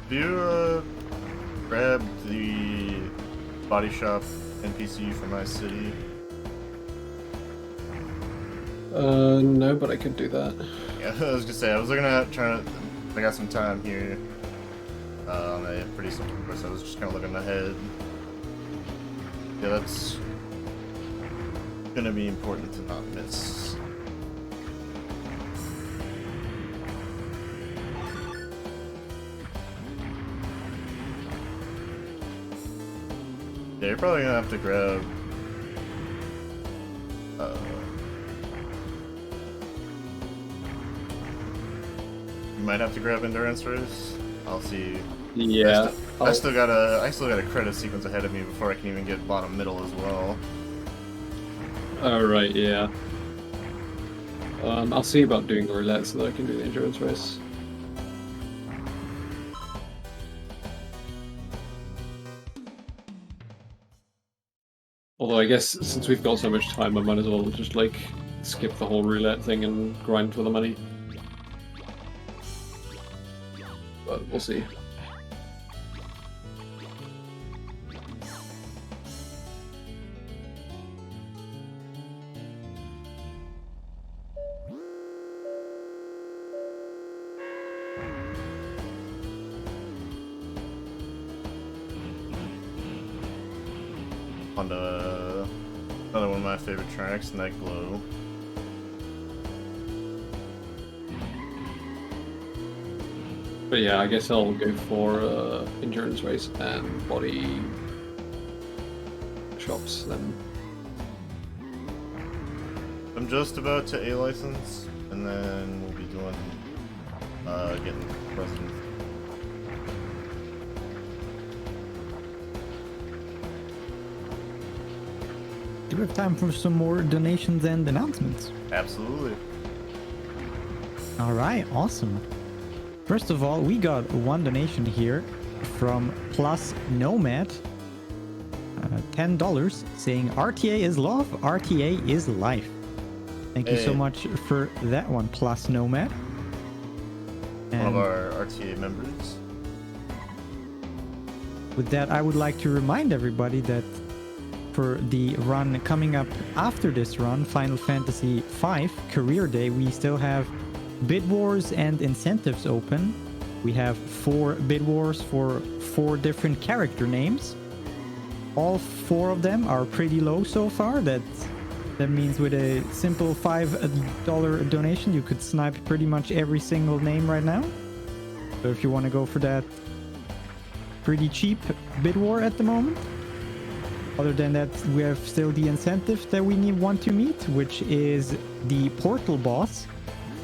Do you grab the body shop NPC from my city? No, but I could do that. Yeah, I was gonna say, I was looking at trying to... I got some time here on a pretty simple course. I was just kind of looking ahead. Yeah, that's gonna be important to not miss. Yeah, you're probably gonna have to grab... you might have to grab endurance race. I'll see. Yeah. I still got a credit sequence ahead of me before I can even get bottom middle as well. Alright, yeah. I'll see about doing roulette so that I can do the endurance race. Although I guess since we've got so much time, I might as well just like skip the whole roulette thing and grind for the money. But we'll see. On another one of my favorite tracks, Night Glow. But yeah, I guess I'll go for endurance race and body shops then. I'm just about to A license, and then we'll be doing getting president. Do we have time for some more donations and announcements? Absolutely. All right, awesome. First of all, we got one donation here from Plus Nomad, $10, saying RTA is love, RTA is life. Thank you so much for that one, Plus Nomad. One of our RTA members. With that, I would like to remind everybody that for the run coming up after this run, Final Fantasy V Career Day, we still have bid wars and incentives open. We have 4 bid wars for 4 different character names. All 4 of them are pretty low so far. That means with a simple $5 donation, you could snipe pretty much every single name right now. So if you want to go for that pretty cheap bid war at the moment. Other than that, we have still the incentive that we want to meet, which is the portal boss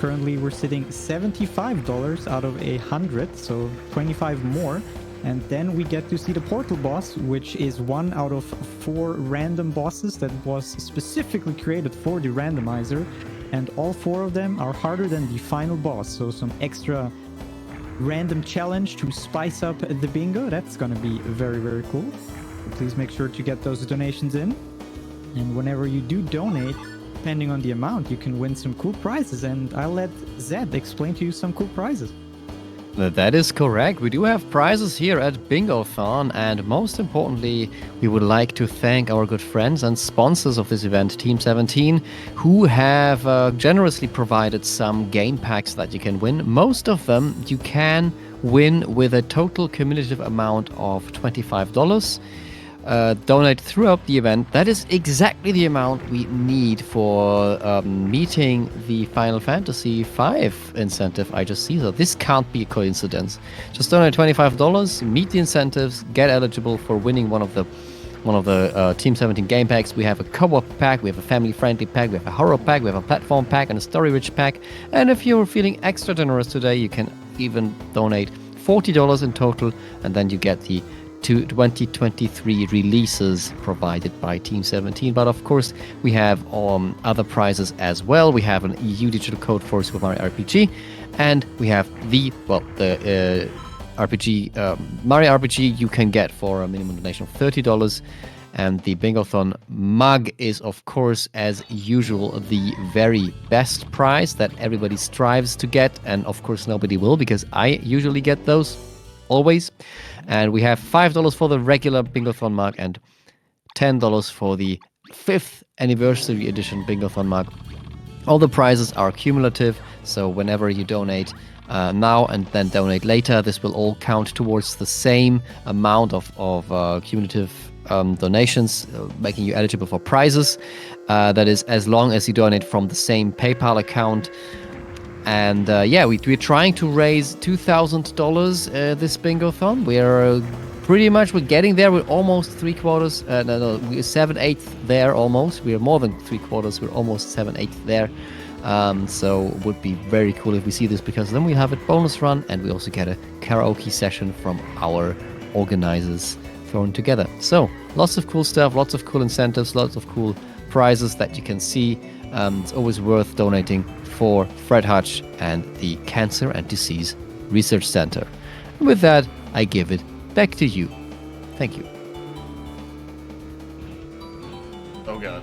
currently we're sitting $75 out of 100, so 25 more. And then we get to see the portal boss, which is 1 out of 4 random bosses that was specifically created for the randomizer. And all 4 of them are harder than the final boss, so some extra random challenge to spice up the bingo. That's gonna be very, very cool. So please make sure to get those donations in. And whenever you do donate, depending on the amount, you can win some cool prizes. And I'll let Zed explain to you some cool prizes. That is correct. We do have prizes here at Bingothon, and most importantly, we would like to thank our good friends and sponsors of this event, Team 17, who have generously provided some game packs that you can win. Most of them you can win with a total cumulative amount of $25. Donate throughout the event. That is exactly the amount we need for meeting the Final Fantasy V incentive I just see. So this can't be a coincidence. Just donate $25, meet the incentives, get eligible for winning one of the Team 17 game packs. We have a co-op pack, we have a family-friendly pack, we have a horror pack, we have a platform pack, and a story-rich pack. And if you're feeling extra generous today, you can even donate $40 in total, and then you get the 2023 releases provided by Team 17. But of course, we have other prizes as well. We have an EU digital code for Super Mario RPG, and we have the Mario RPG you can get for a minimum donation of $30. And the Bingothon mug is, of course, as usual, the very best prize that everybody strives to get. And of course, nobody will, because I usually get those always. And we have $5 for the regular Bingothon mug and $10 for the 5th anniversary edition Bingothon mug. All the prizes are cumulative, so whenever you donate now and then donate later, this will all count towards the same amount of cumulative donations, making you eligible for prizes. That is, as long as you donate from the same PayPal account. And we're trying to raise $2,000 this Bingothon. We're getting there. We're almost 3/4. We're 7/8 there almost. We are more than 3/4. We're almost 7/8 there. So it would be very cool if we see this, because then we have a bonus run and we also get a karaoke session from our organizers thrown together. So lots of cool stuff, lots of cool incentives, lots of cool prizes that you can see. It's always worth donating for Fred Hutch and the Cancer and Disease Research Center. And with that, I give it back to you. Thank you. Oh god.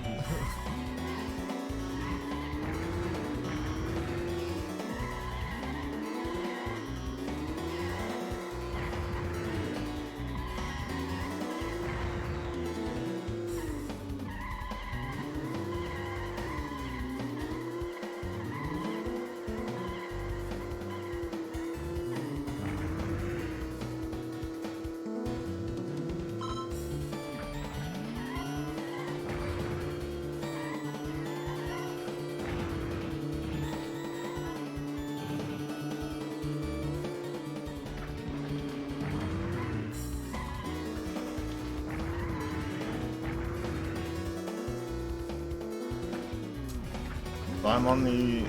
I'm on the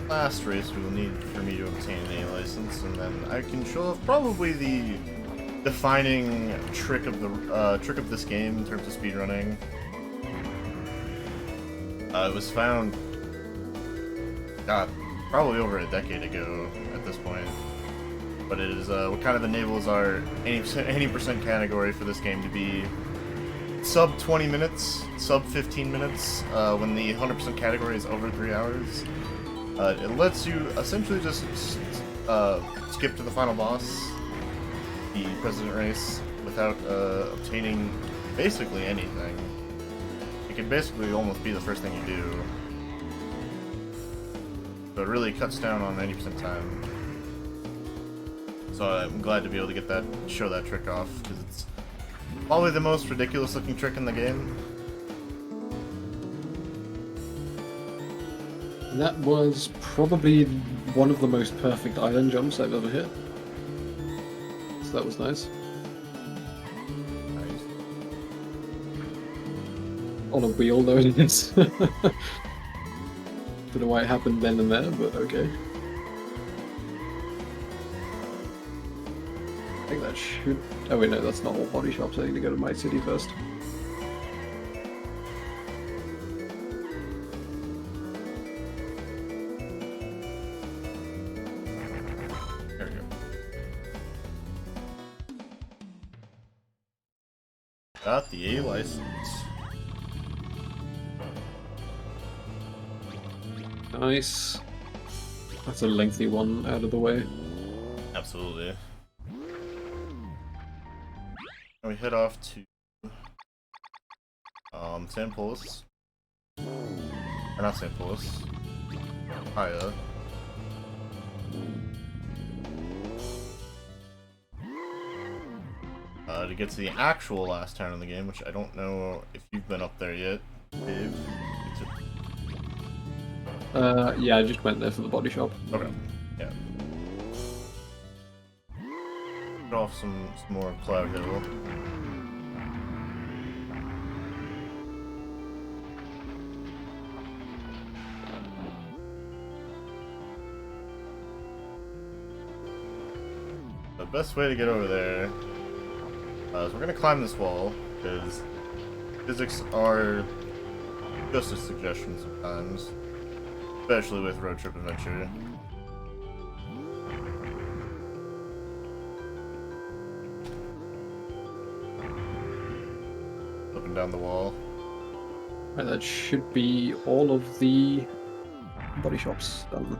last race we will need for me to obtain an A license, and then I can show off probably the defining trick of this game in terms of speedrunning. It was found, probably over a decade ago at this point. But it is what kind of enables our 80% category for this game to be sub 20 minutes, sub 15 minutes, when the 100% category is over 3 hours. It lets you essentially just skip to the final boss, the president race, without obtaining basically anything. It could basically almost be the first thing you do. So it really cuts down on 80% time. So I'm glad to be able to get that, show that trick off, because it's probably the most ridiculous looking trick in the game. That was probably one of the most perfect island jumps I've ever hit. So that was nice. Nice. On a wheel, though it is. Don't know why it happened then and there, but okay. I think that should... Oh wait, no, that's not all body shops. I need to go to my city first. There we go. Got the A license. Nice. That's a lengthy one out of the way. Absolutely. And we head off to St. Paulis. Or not St. Paulis. Hiya. To get to the actual last town in the game, which I don't know if you've been up there yet, Dave. Yeah, I just went there for the body shop. Okay. Yeah. Get off some more Cloud Hill. The best way to get over there is we're gonna climb this wall, because physics are just a suggestion sometimes, especially with Road Trip Adventure. Up and down the wall. Right, that should be all of the body shops done.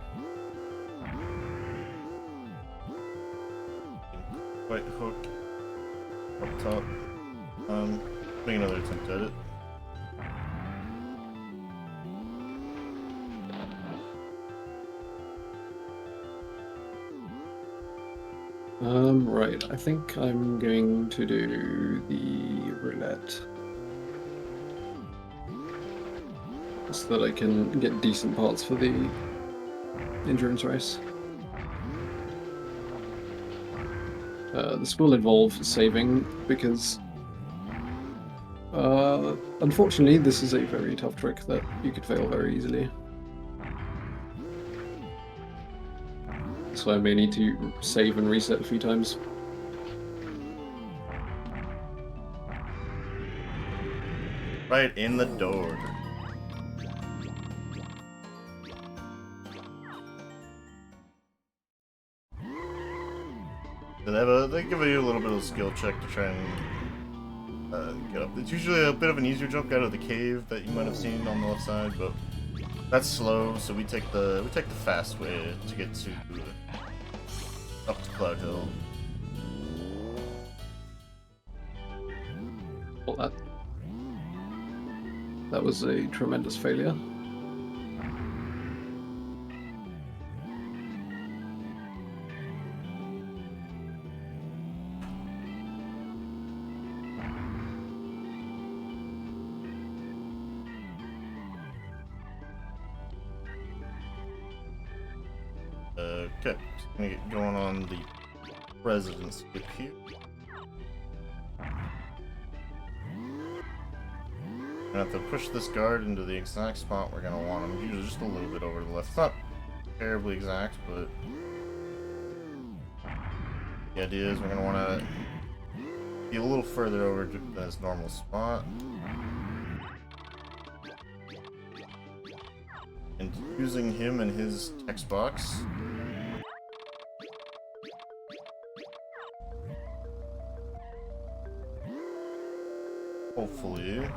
White hook up top. Make another attempt at it. Right, I think I'm going to do the roulette. So that I can get decent parts for the endurance race. This will involve saving, because unfortunately this is a very tough trick that you could fail very easily. So I may need to save and reset a few times. Right in the door. They give you a little bit of a skill check to try and get up. It's usually a bit of an easier jump out of the cave that you might have seen on the left side, but that's slow. So we take the fast way to get to up to Cloud Hill. Well, that was a tremendous failure. Okay, just gonna get going on the residence skip here. Gonna have to push this guard into the exact spot we're gonna want him. Usually just a little bit over to the left. It's not terribly exact, but the idea is we're gonna want to be a little further over than his normal spot. And using him and his text box. Hopefully.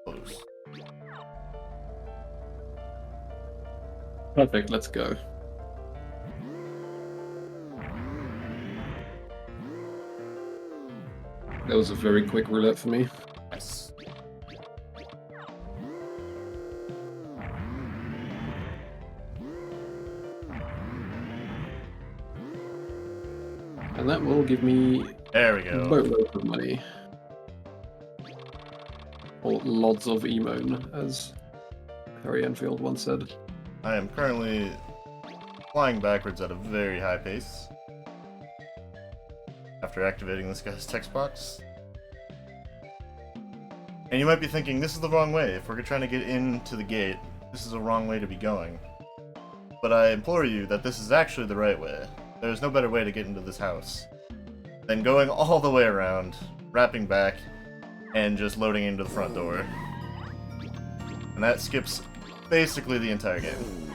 Close. Perfect, let's go. That was a very quick roulette for me. Yes. And that will give me There we a go. boatload of money. Or lots of emone, as Harry Enfield once said. I am currently flying backwards at a very high pace after activating this guy's text box. And you might be thinking, this is the wrong way. If we're trying to get into the gate, this is a wrong way to be going. But I implore you that this is actually the right way. There's no better way to get into this house than going all the way around, wrapping back, and just loading into the front door. And that skips basically the entire game.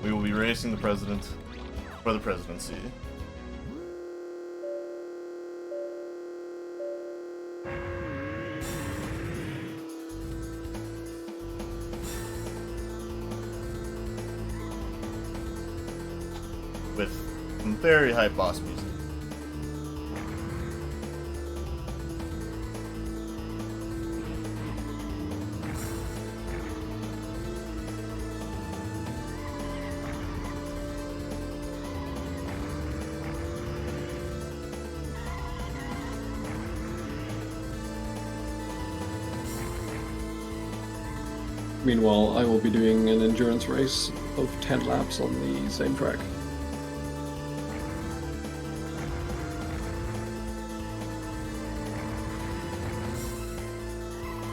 We will be racing the president for the presidency. With some very high boss music. Meanwhile, I will be doing an endurance race of 10 laps on the same track.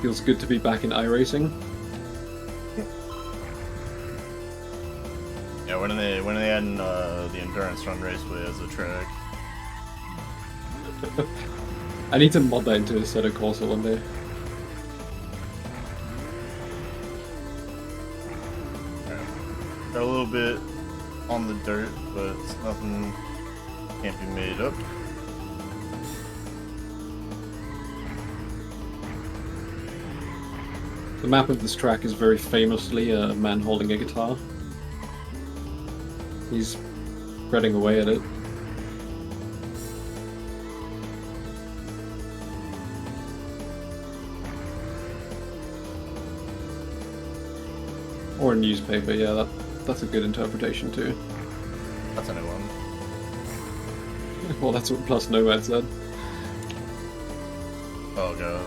Feels good to be back in iRacing. Yeah, when are they adding the endurance run raceway as a track? I need to mod that into a set of Corsa one day. Got a little bit on the dirt, but it's nothing can't be made up. The map of this track is very famously a man holding a guitar. He's fretting away at it. Or a newspaper, yeah, that's a good interpretation too. That's a new one. Well, that's what Plus Nomad said. Oh god.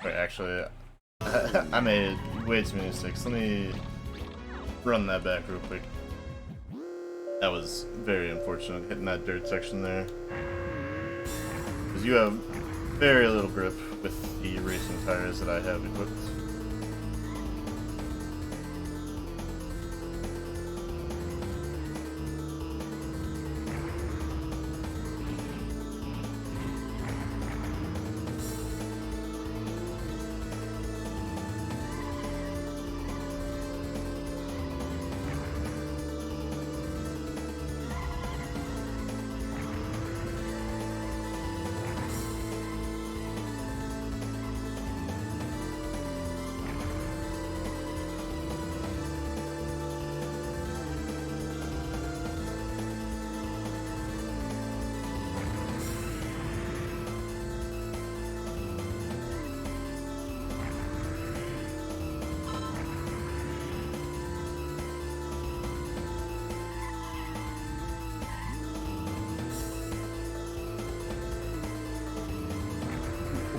Wait, actually, I made way too many mistakes. Let me run that back real quick. That was very unfortunate, hitting that dirt section there. Because you have very little grip with the racing tires that I have equipped.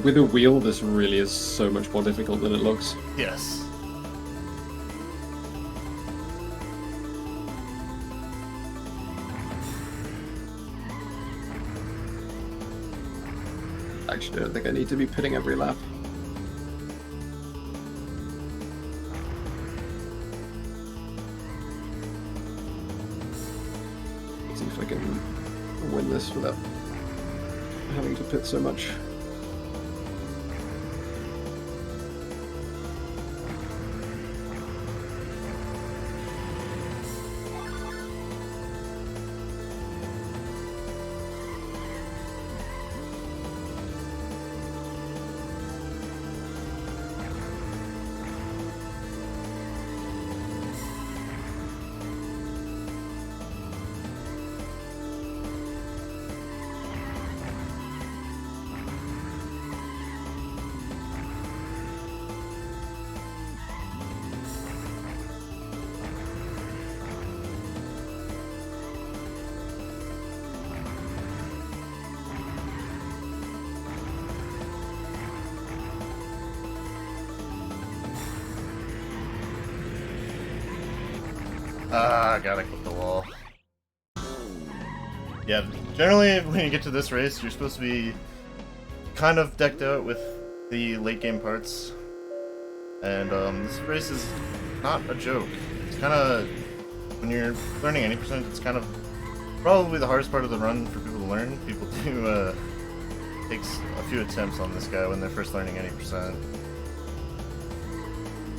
With a wheel, this really is so much more difficult than it looks. Yes. Actually, I don't think I need to be pitting every lap. Let's see if I can win this without having to pit so much. Ah, gotta click the wall. Yeah, generally when you get to this race, you're supposed to be kind of decked out with the late game parts. And this race is not a joke. It's kind of, when you're learning any percent, it's kind of probably the hardest part of the run for people to learn. People do takes a few attempts on this guy when they're first learning any percent.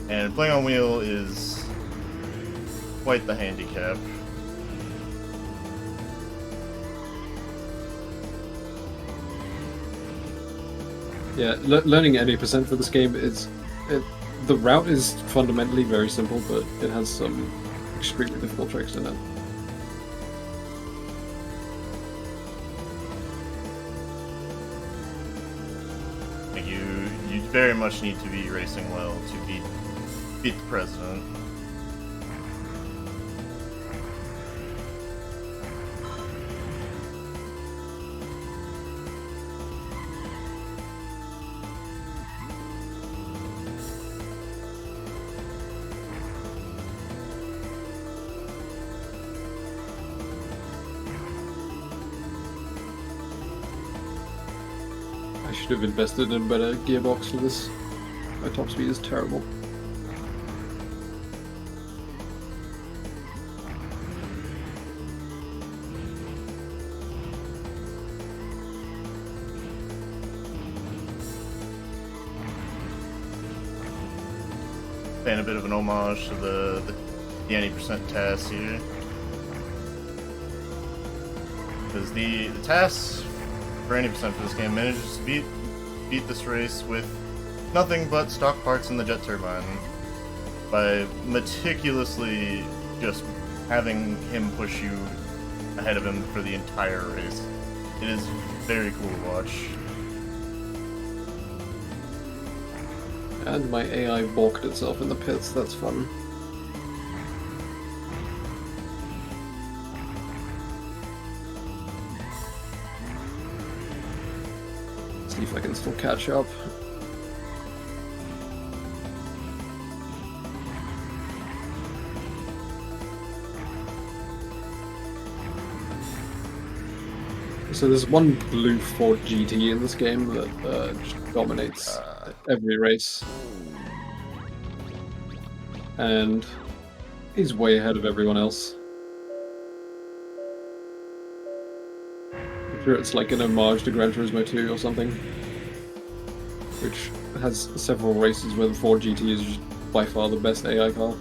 And playing on wheel is quite the handicap. Yeah, learning any percent for this game is... the route is fundamentally very simple, but it has some extremely difficult tricks in it. You very much need to be racing well to beat the president. I should have invested in a better gearbox for this. My top speed is terrible. Paying a bit of an homage to the any percent tasks here. Because the tasks for any percent for this game manages to beat this race with nothing but stock parts in the jet turbine by meticulously just having him push you ahead of him for the entire race. It is very cool to watch. And my AI balked itself in the pits, that's fun. See if I can still catch up. So there's one blue Ford GT in this game that just dominates every race. And he's way ahead of everyone else. I'm sure it's like an homage to Gran Turismo 2 or something, which has several races where the Ford GT is just by far the best AI car.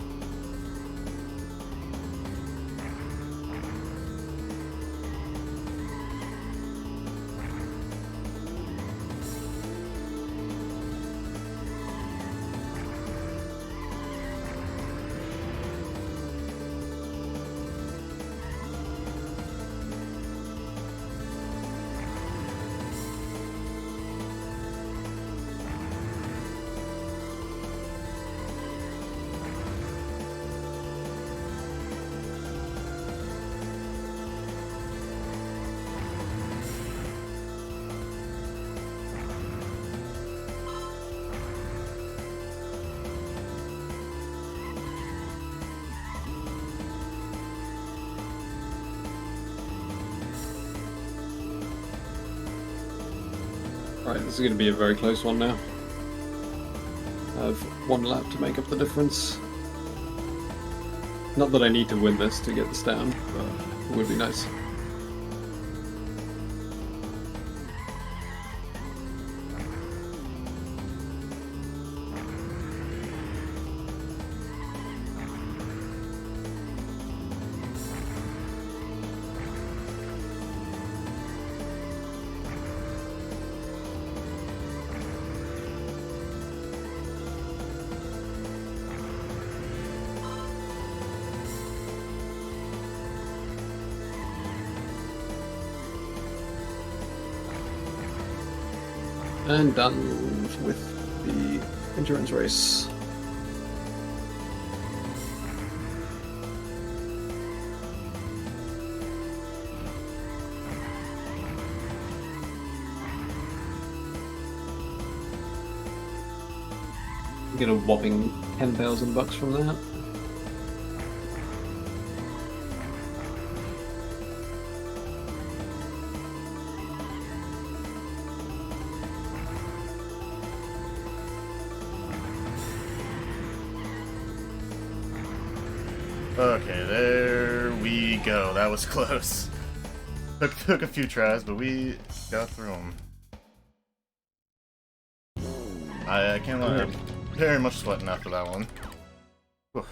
Right, this is going to be a very close one now. I have one lap to make up the difference. Not that I need to win this to get this down, but it would be nice. And done with the endurance race. Get a whopping $10,000 from that. Okay, there we go. That was close. Took a few tries, but we got through them. I can't lie, I'm very much sweating after that one. Oof.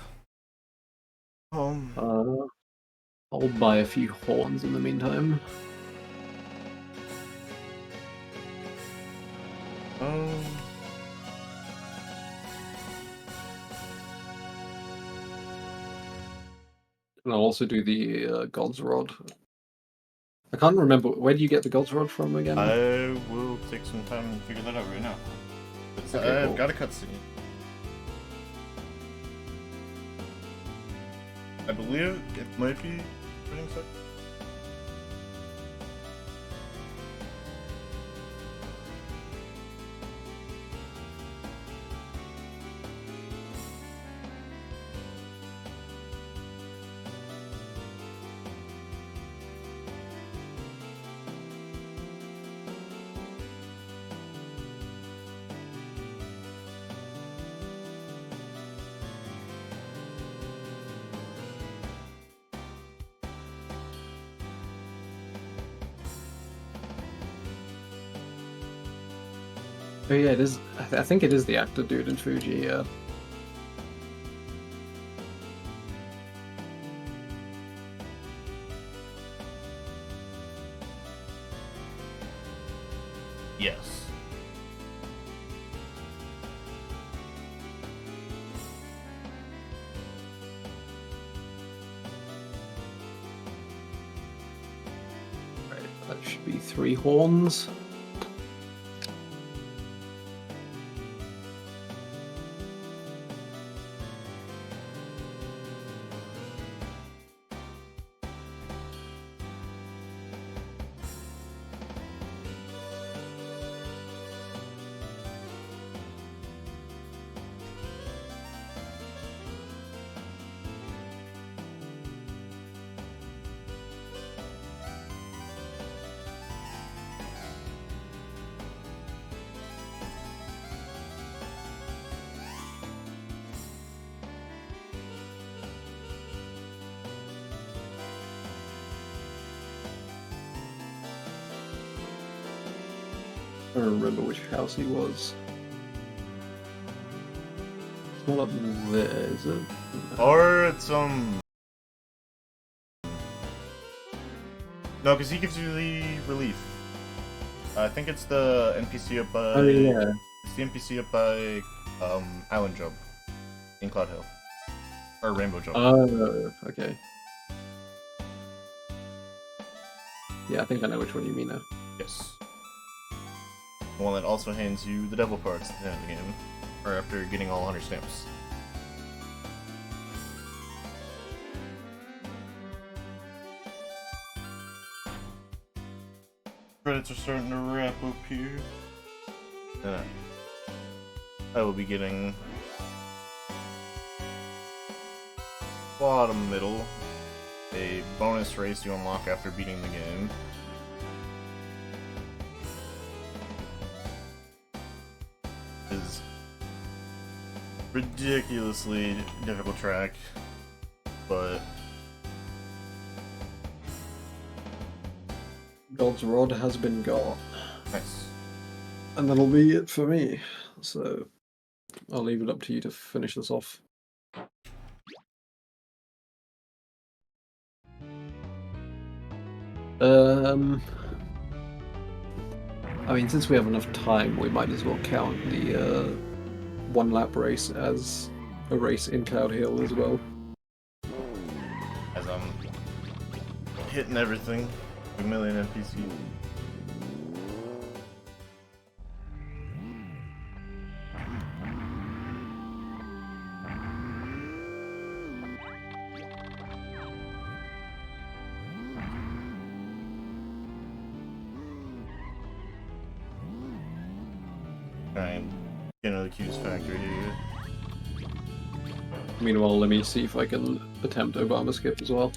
I'll buy a few horns in the meantime. And I'll also do the God's Rod. I can't remember, where do you get the God's Rod from again? I will take some time and figure that out right now. Okay, I've cool. got a cutscene. I believe it might be putting stuff. Oh yeah, it is. I think it is the actor dude in Fuji, yeah. Yes. Right, that should be 3 horns. I don't remember which house he was. It's not up there, is it? Or it's no, because he gives you the relief. I think it's the NPC up by. Oh yeah. It's the NPC up by Island Jump in Cloud Hill. Or Rainbow Jump. Oh, okay. Yeah, I think I know which one you mean now. Yes. The one that also hands you the devil parts at the end of the game. Or after getting all 100 stamps. Credits are starting to wrap up here. I will be getting bottom middle, a bonus race you unlock after beating the game. Is ridiculously difficult track, but God's Rod has been got. nice. And that'll be it for me. So I'll leave it up to you to finish this off. I mean, since we have enough time, we might as well count the 1 lap race as a race in Cloud Hill as well. As I'm hitting everything, a million NPCs. Try and get another Q's factory here. Meanwhile, let me see if I can attempt Obama skip as well.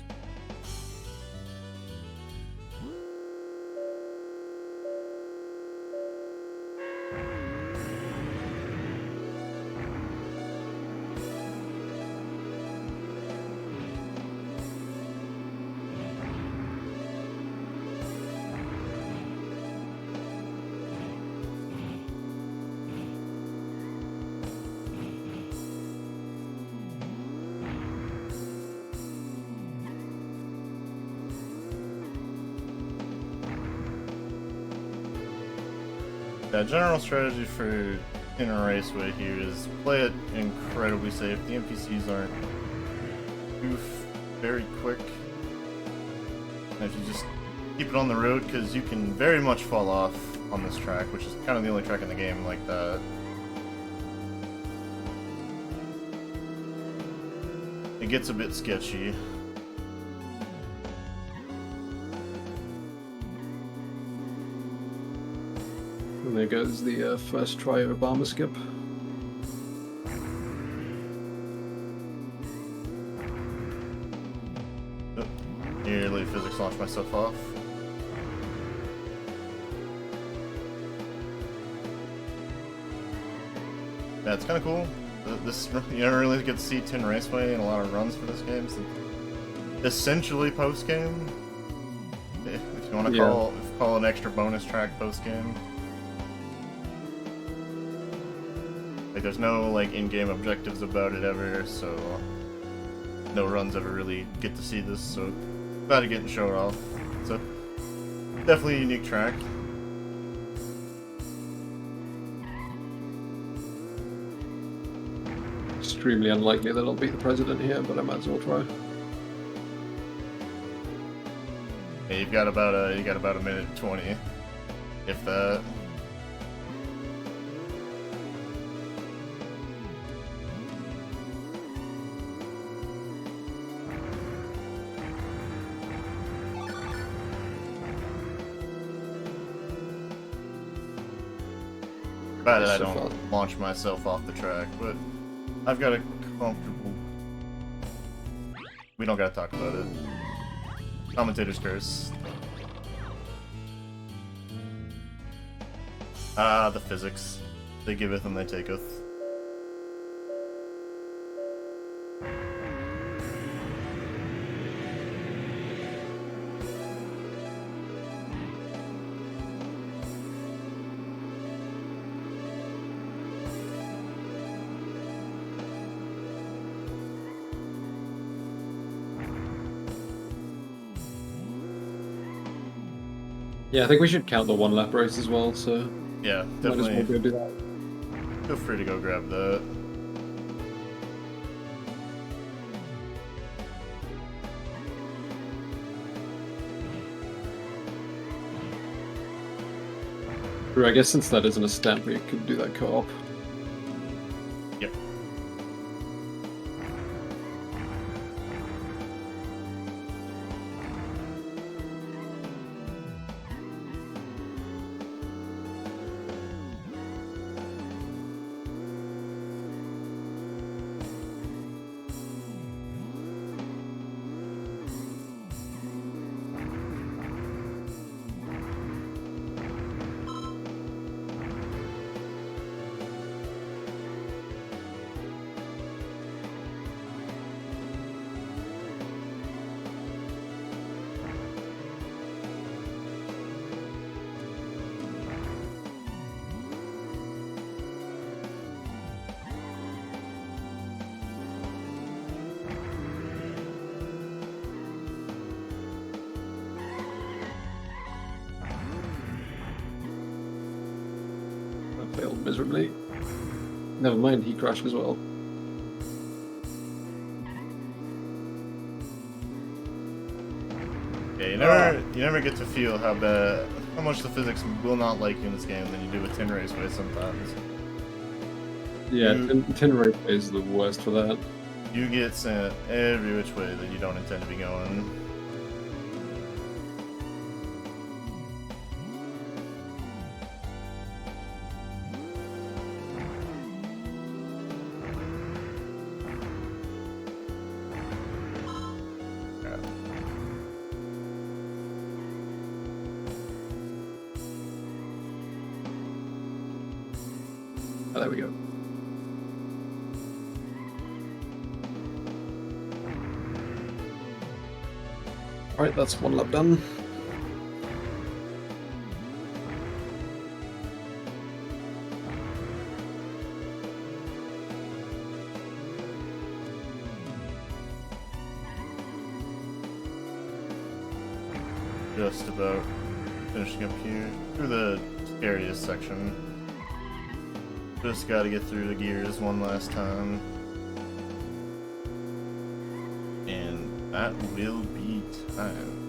The general strategy for Inner Raceway here is play it incredibly safe. The NPCs aren't very quick. And if you just keep it on the road, because you can very much fall off on this track, which is kind of the only track in the game like that. It gets a bit sketchy. And there goes the first try Obama skip. Nearly physics launched myself off. Yeah, it's kind of cool. This you don't really get to see Tin Raceway in a lot of runs for this game. So essentially post game, if you want to call an extra bonus track post game. Like there's no like in-game objectives about it ever, so no runs ever really get to see this. So glad to get and show it off. So definitely a unique track. Extremely unlikely that I'll beat the president here, but I might as well try. Yeah, you got about a minute 20, if that. Bad that I don't launch myself off the track, but I've got a comfortable... We don't gotta talk about it. Commentator's curse. The physics. They giveth and they taketh. Yeah, I think we should count the one lap race as well, so Yeah, might as well definitely. go do that. Feel free to go grab that. I guess since that isn't a stamp, we could do that co-op. Yep. I failed miserably. Never mind, he crashed as well. Yeah, you never get to feel how much the physics will not like you in this game than you do with Tin Raceway sometimes. Yeah, Tin Raceway is the worst for that. You get sent every which way that you don't intend to be going. Oh, there we go. Alright, that's one lap done. Just about finishing up here through the scariest section. Just gotta get through the gears one last time. And that will be time.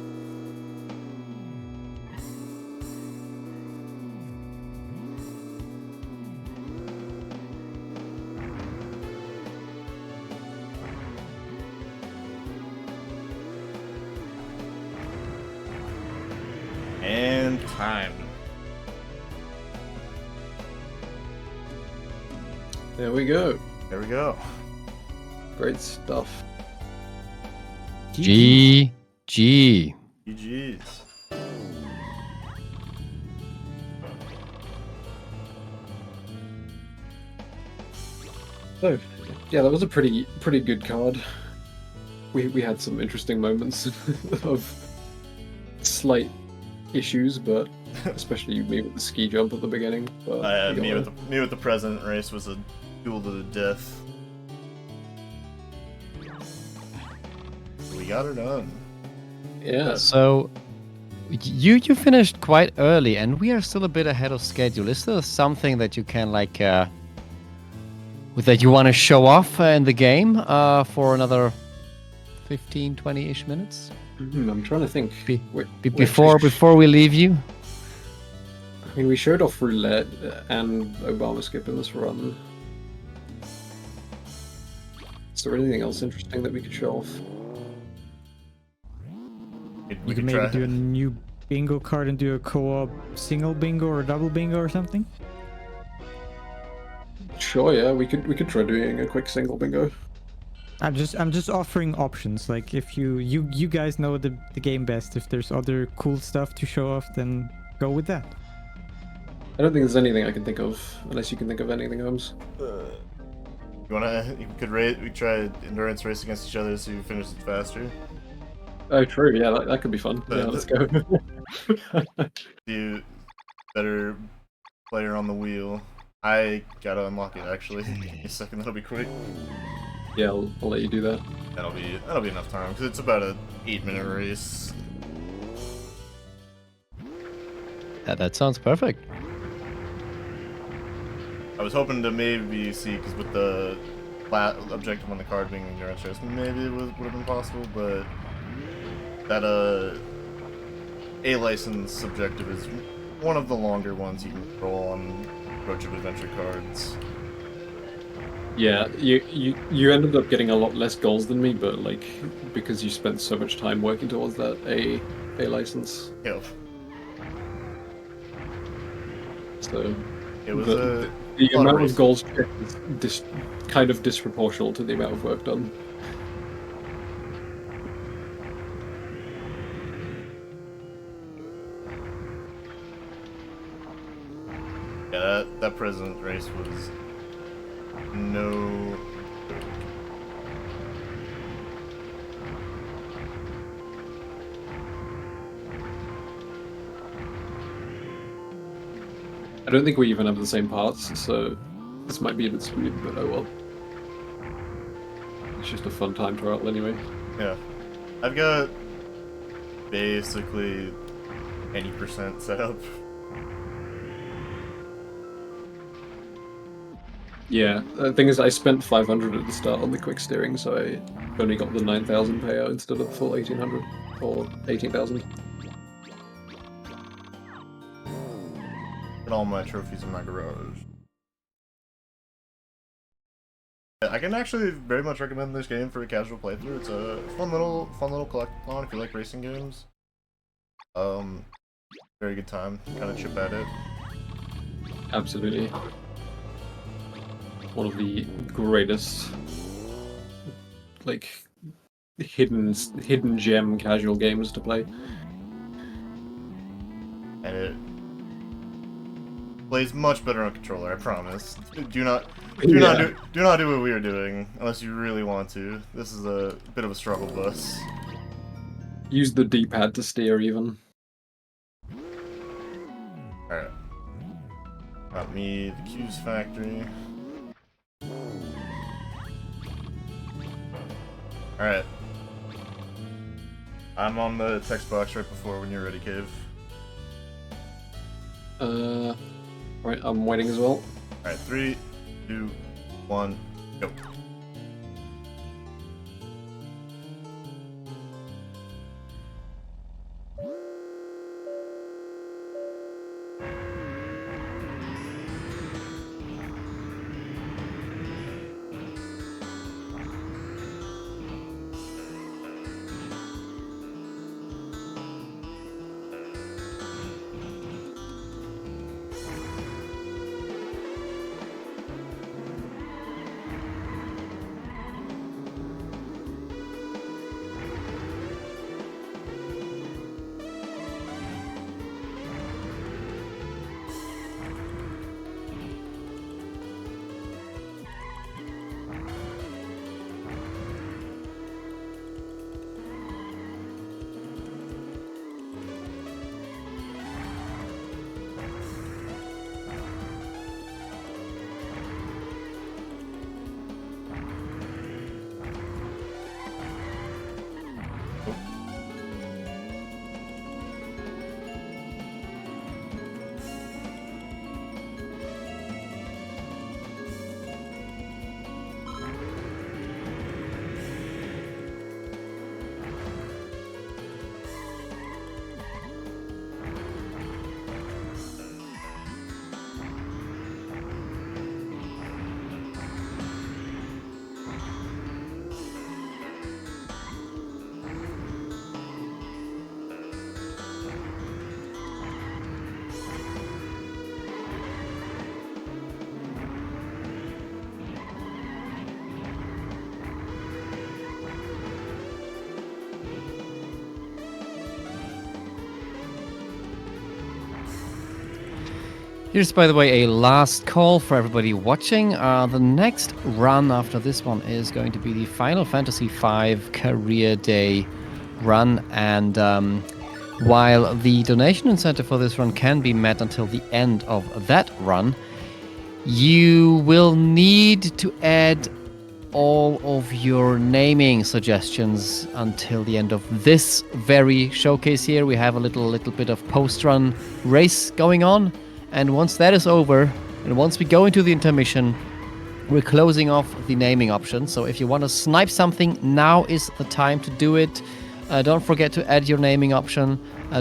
And time. There we go. There we go. Great stuff. GG. GG's. So, yeah, that was a pretty good card. We had some interesting moments of slight issues, but especially me with the ski jump at the beginning. But Me with the president race was a duel to the death. We got her done. yeah. So you finished quite early, and we are still a bit ahead of schedule. Is there something that you can like that you want to show off in the game for another 15-20-ish minutes I'm trying to think. before we leave you? I mean, we showed off roulette and Obama skip in this run. Is there anything else interesting that we could show off? You could maybe do a new bingo card and do a co-op single bingo or double bingo or something. Sure, yeah, we could try doing a quick single bingo. I'm just offering options. Like if you guys know the game best. If there's other cool stuff to show off, then go with that. I don't think there's anything I can think of, unless you can think of anything, HomeZz. We try endurance race against each other so you finish it faster. Oh, true. Yeah, that could be fun. Yeah, let's go. You better player on the wheel. I gotta unlock it actually. Give me a second, that'll be quick. Yeah, I'll let you do that. That'll be enough time because it's about a 8-minute race. That sounds perfect. I was hoping to maybe see, because with the objective on the card being endurance race, maybe it would have been possible, but that A license objective is one of the longer ones you can roll on Road Trip Adventure cards. Yeah, you ended up getting a lot less goals than me, but like because you spent so much time working towards that A license. Yep. So It was the lot of amount of racing. goals is kind of disproportional to the amount of work done. Yeah, that president race was no joke. I don't think we even have the same parts, so this might be a bit skewed, but oh well. It's just a fun time trial anyway. Yeah. I've got basically any percent set up. Yeah, the thing is I spent 500 at the start on the quick steering, so I only got the 9,000 payout instead of the full 1,800, or 18,000. And all my trophies in my garage. I can actually very much recommend this game for a casual playthrough. It's a fun little collectathon if you like racing games. Very good time. Kind of chip at it. Absolutely. One of the greatest, like, hidden gem casual games to play. And it plays much better on controller, I promise. Do not do what we are doing unless you really want to. This is a bit of a struggle bus. Use the D-pad to steer even. Alright. Got me the Q's factory. Alright. I'm on the text box right before when you're ready, Cave. Right, I'm waiting as well. Alright, 3, 2, 1, go. Here's, by the way, a last call for everybody watching. The next run after this one is going to be the Final Fantasy V Career Day run, and while the donation incentive for this run can be met until the end of that run, you will need to add all of your naming suggestions until the end of this very showcase here. We have a little bit of post-run race going on. And once that is over, and once we go into the intermission, we're closing off the naming option. So if you want to snipe something, now is the time to do it. Don't forget to add your naming option.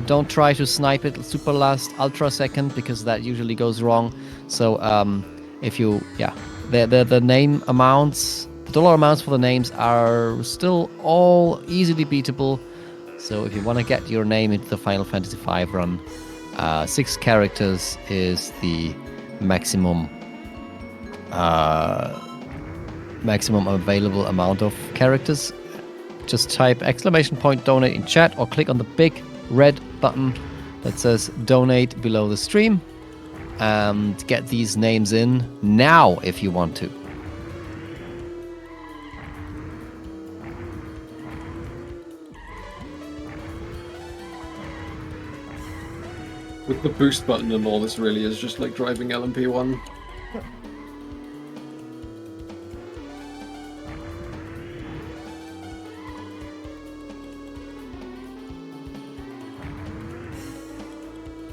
Don't try to snipe it super last, ultra second, because that usually goes wrong. So if you, the name amounts, the dollar amounts for the names are still all easily beatable. So if you want to get your name into the Final Fantasy V run, 6 characters is the maximum available amount of characters. Just type !donate in chat or click on the big red button that says donate below the stream and get these names in now if you want to. With the boost button and all, this really is just like driving LMP1.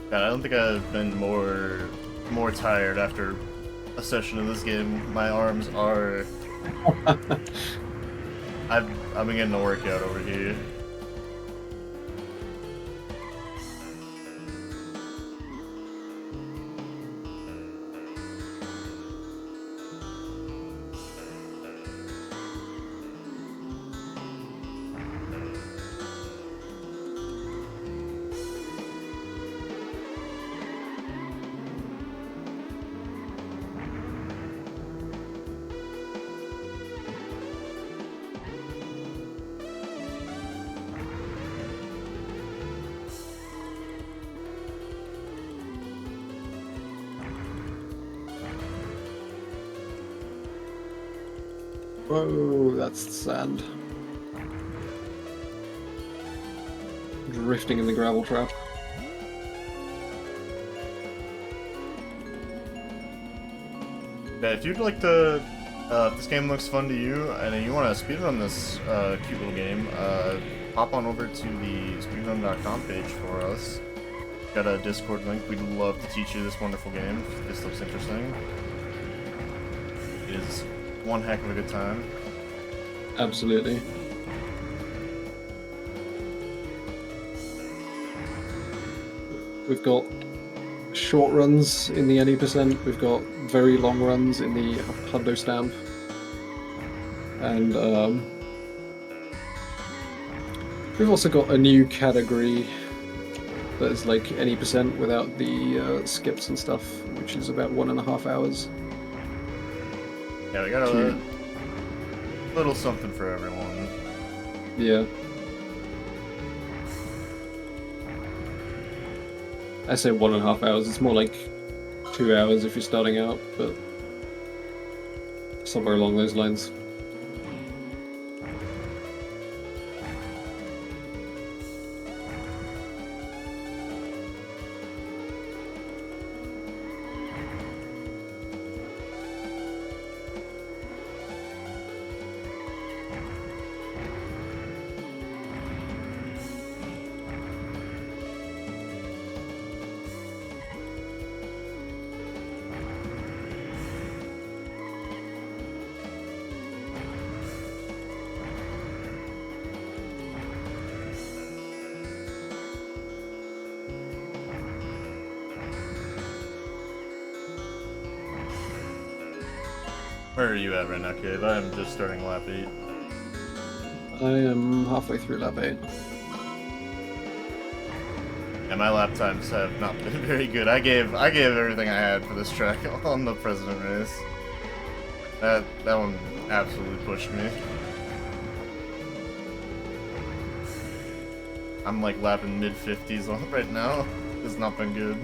God, I don't think I've been more tired after a session of this game. My arms are... I've been getting a workout over here. Whoa, that's sand. Drifting in the gravel trap. Yeah, if you'd like to, if this game looks fun to you and you want to speedrun this cute little game, hop on over to the speedrun.com page for us. got a Discord link. We'd love to teach you this wonderful game. This looks interesting. It is one heck of a good time. Absolutely. We've got short runs in the any %. We've got very long runs in the hundo stamp. And we've also got a new category that is like any % without the skips and stuff, which is about 1.5 hours. Yeah, we got a little something for everyone. Yeah. I say 1.5 hours, it's more like 2 hours if you're starting out, but somewhere along those lines. Where are you at right now, Cave? I am just starting lap 8. I am halfway through lap 8. And my lap times have not been very good. I gave everything I had for this track on the President race. That one absolutely pushed me. I'm like lapping mid-50s on right now. It's not been good.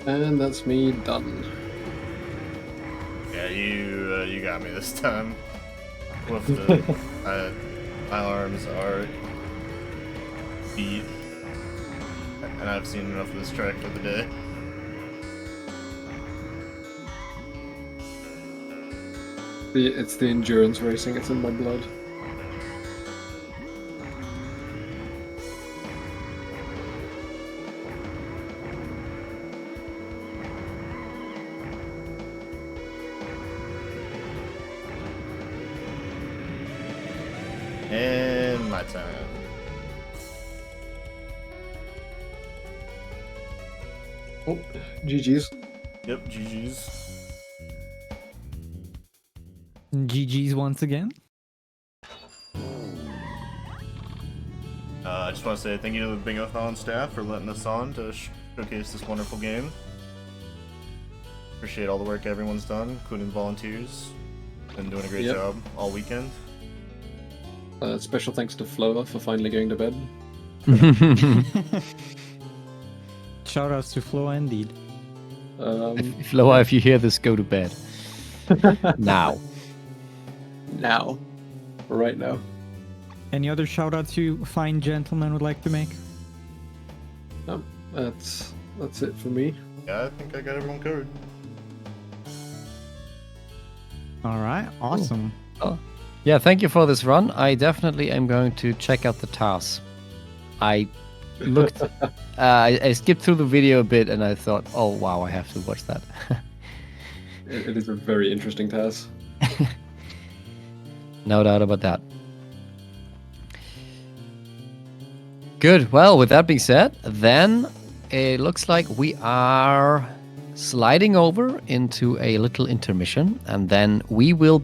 And that's me done. Yeah, you got me this time. With the my arms are beat, and I've seen enough of this track for the day. It's the endurance racing, it's in my blood. And my time. Oh, GG's. Yep, GG's. GG's once again. I just want to say thank you to the Bingothon staff for letting us on to showcase this wonderful game. Appreciate all the work everyone's done, including volunteers. Been doing a great job all weekend. Special thanks to Floa for finally going to bed. Shoutouts to Flo indeed. If Loa, if you hear this, go to bed. Now. Now. Right now. Any other shout outs you fine gentlemen would like to make? No, that's it for me. Yeah, I think I got everyone covered. All right, awesome. Oh. Yeah, thank you for this run. I definitely am going to check out the TARS. I looked, I skipped through the video a bit and I thought, oh wow, I have to watch that. It is a very interesting task. No doubt about that. Good. Well, with that being said, then it looks like we are sliding over into a little intermission, and then we will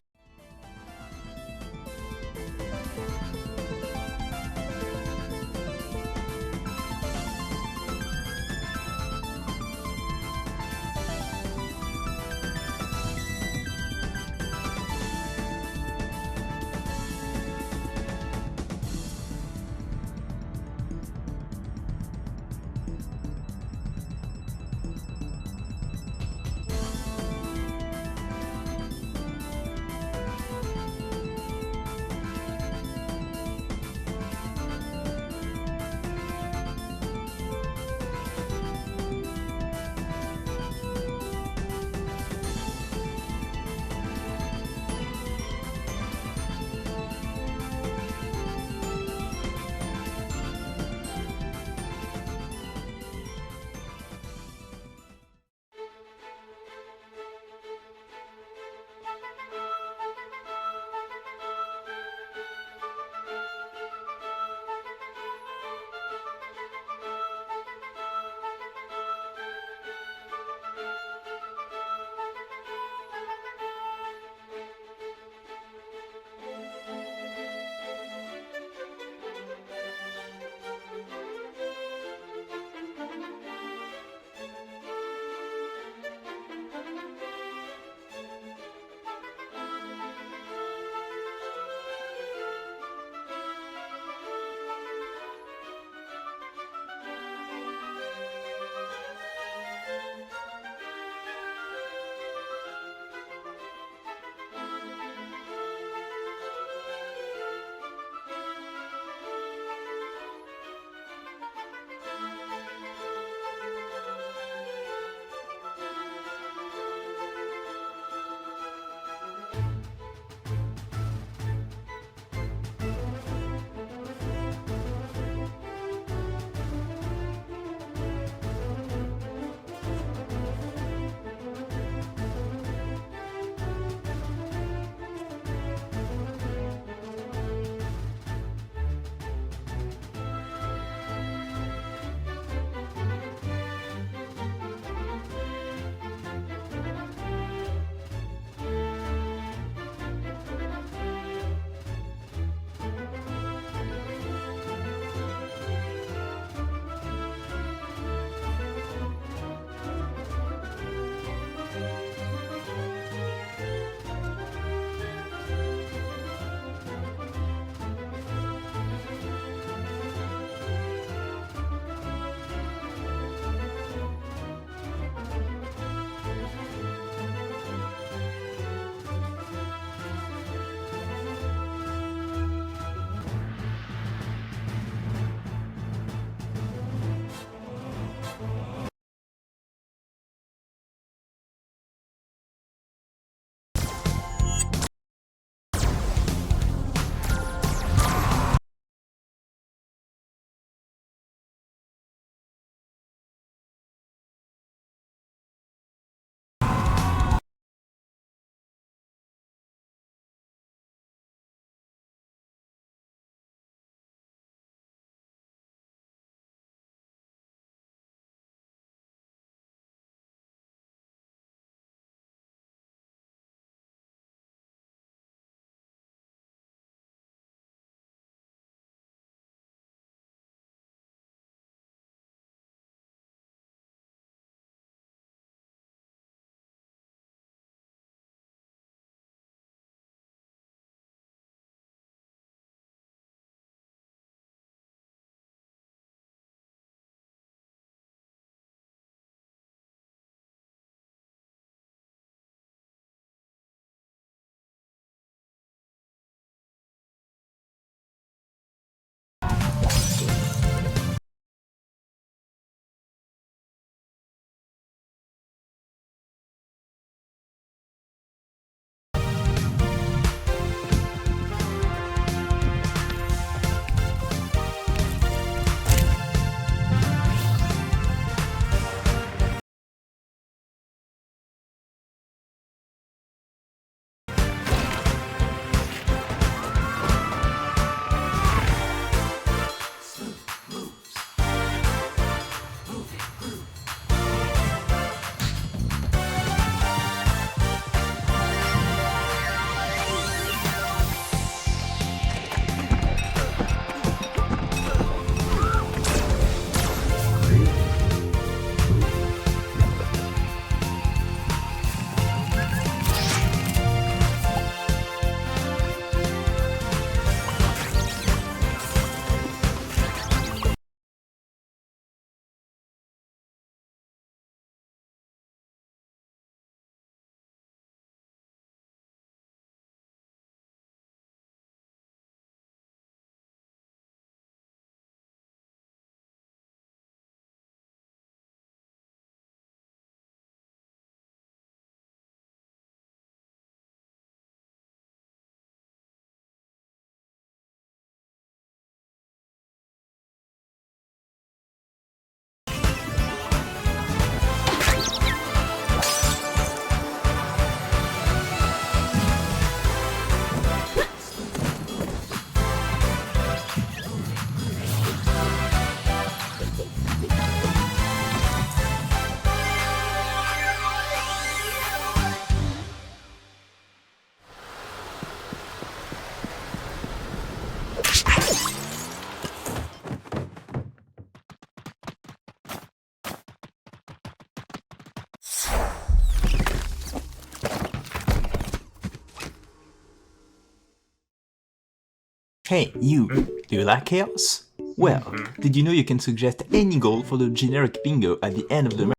Hey, you! Do you like chaos? Well, did you know you can suggest any goal for the generic bingo at the end of the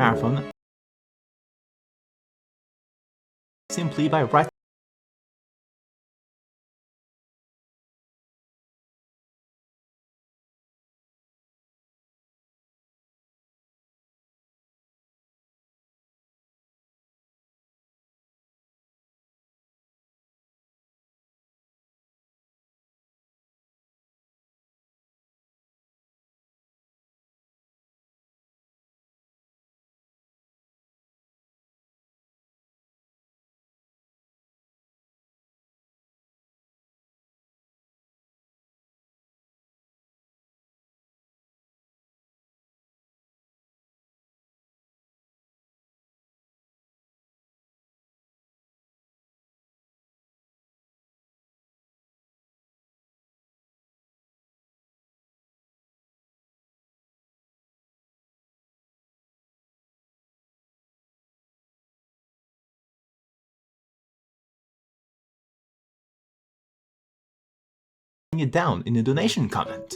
marathon simply by writing it down in a donation comment.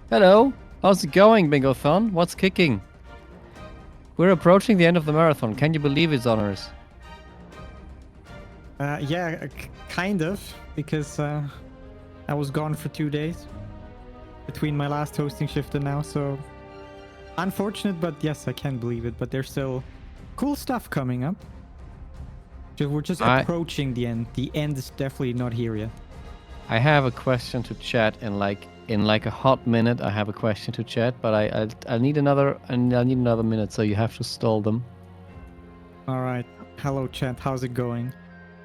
Hello, how's it going, Bingothon? What's kicking? We're approaching the end of the marathon. Can you believe it's honors? Yeah, kind of, because I was gone for 2 days between my last hosting shift and now, so unfortunate, but yes, I can believe it. But there's still cool stuff coming up. We're just approaching the end. The end is definitely not here yet. I have a question to chat in like a hot minute. I have a question to chat, but I need another minute, so you have to stall them. All right. Hello, chat. How's it going?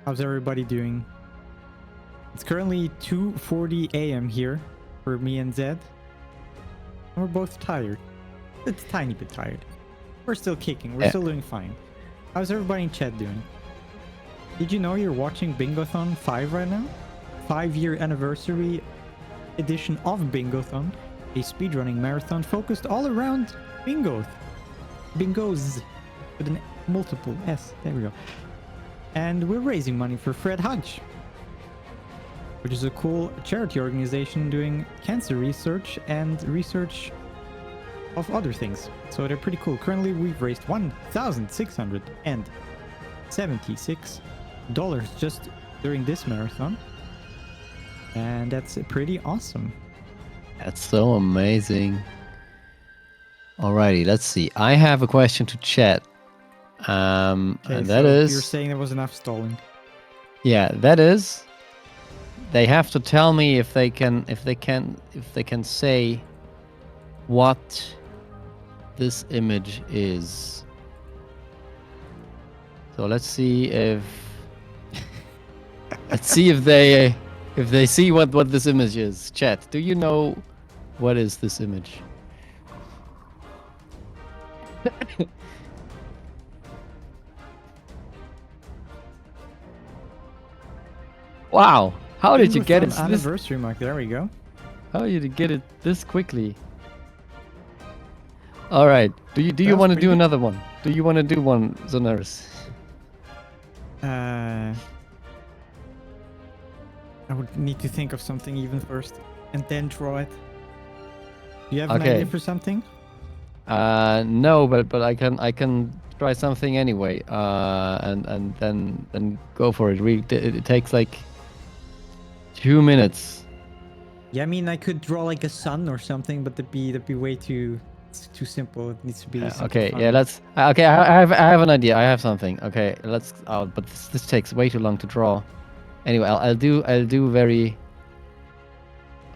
How's everybody doing? It's currently 2:40 a.m. here for me and Zed. We're both tired. It's a tiny bit tired. We're still kicking. We're still doing fine. How's everybody in chat doing? Did you know you're watching Bingothon 5 right now? 5-year anniversary edition of Bingothon, a speedrunning marathon focused all around bingos with an multiple S. There we go. And we're raising money for Fred Hutch, which is a cool charity organization doing cancer research and research of other things. So they're pretty cool. Currently, we've raised $1,676 just during this marathon. And that's pretty awesome. That's so amazing. Alrighty, let's see. I have a question to chat. Okay, And so that is... you're saying there was enough stalling. Yeah, that is. They have to tell me if they can say what this image is. So let's see if they see what this image is. Chat, do you know what is this image? Wow. How did you get it? Bingothon anniversary mark. There we go. How did you get it this quickly? All right. Do you was want to pretty do good. another one? Do you want to do one, Zonaris? I would need to think of something even first, and then draw it. Do you have an Okay. idea for something? No, but I can try something anyway. And then go for it. It takes like 2 minutes. Yeah, I mean, I could draw like a sun or something, but that'd be way too simple. It needs to be. something Okay, fun. yeah, let's. Okay, I have an idea. I have something. Okay, let's. But this takes way too long to draw. Anyway, I'll do very.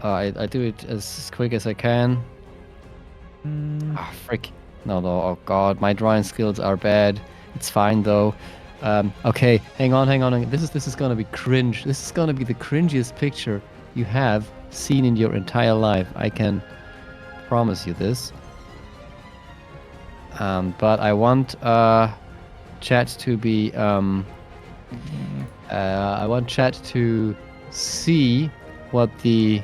I do it as quick as I can. Mm, Ah, frick. No, oh god, my drawing skills are bad. It's fine though. Okay, hang on. This is gonna be cringe. This is gonna be the cringiest picture you have seen in your entire life. I can promise you this. But I want chat to be. I want chat to see what the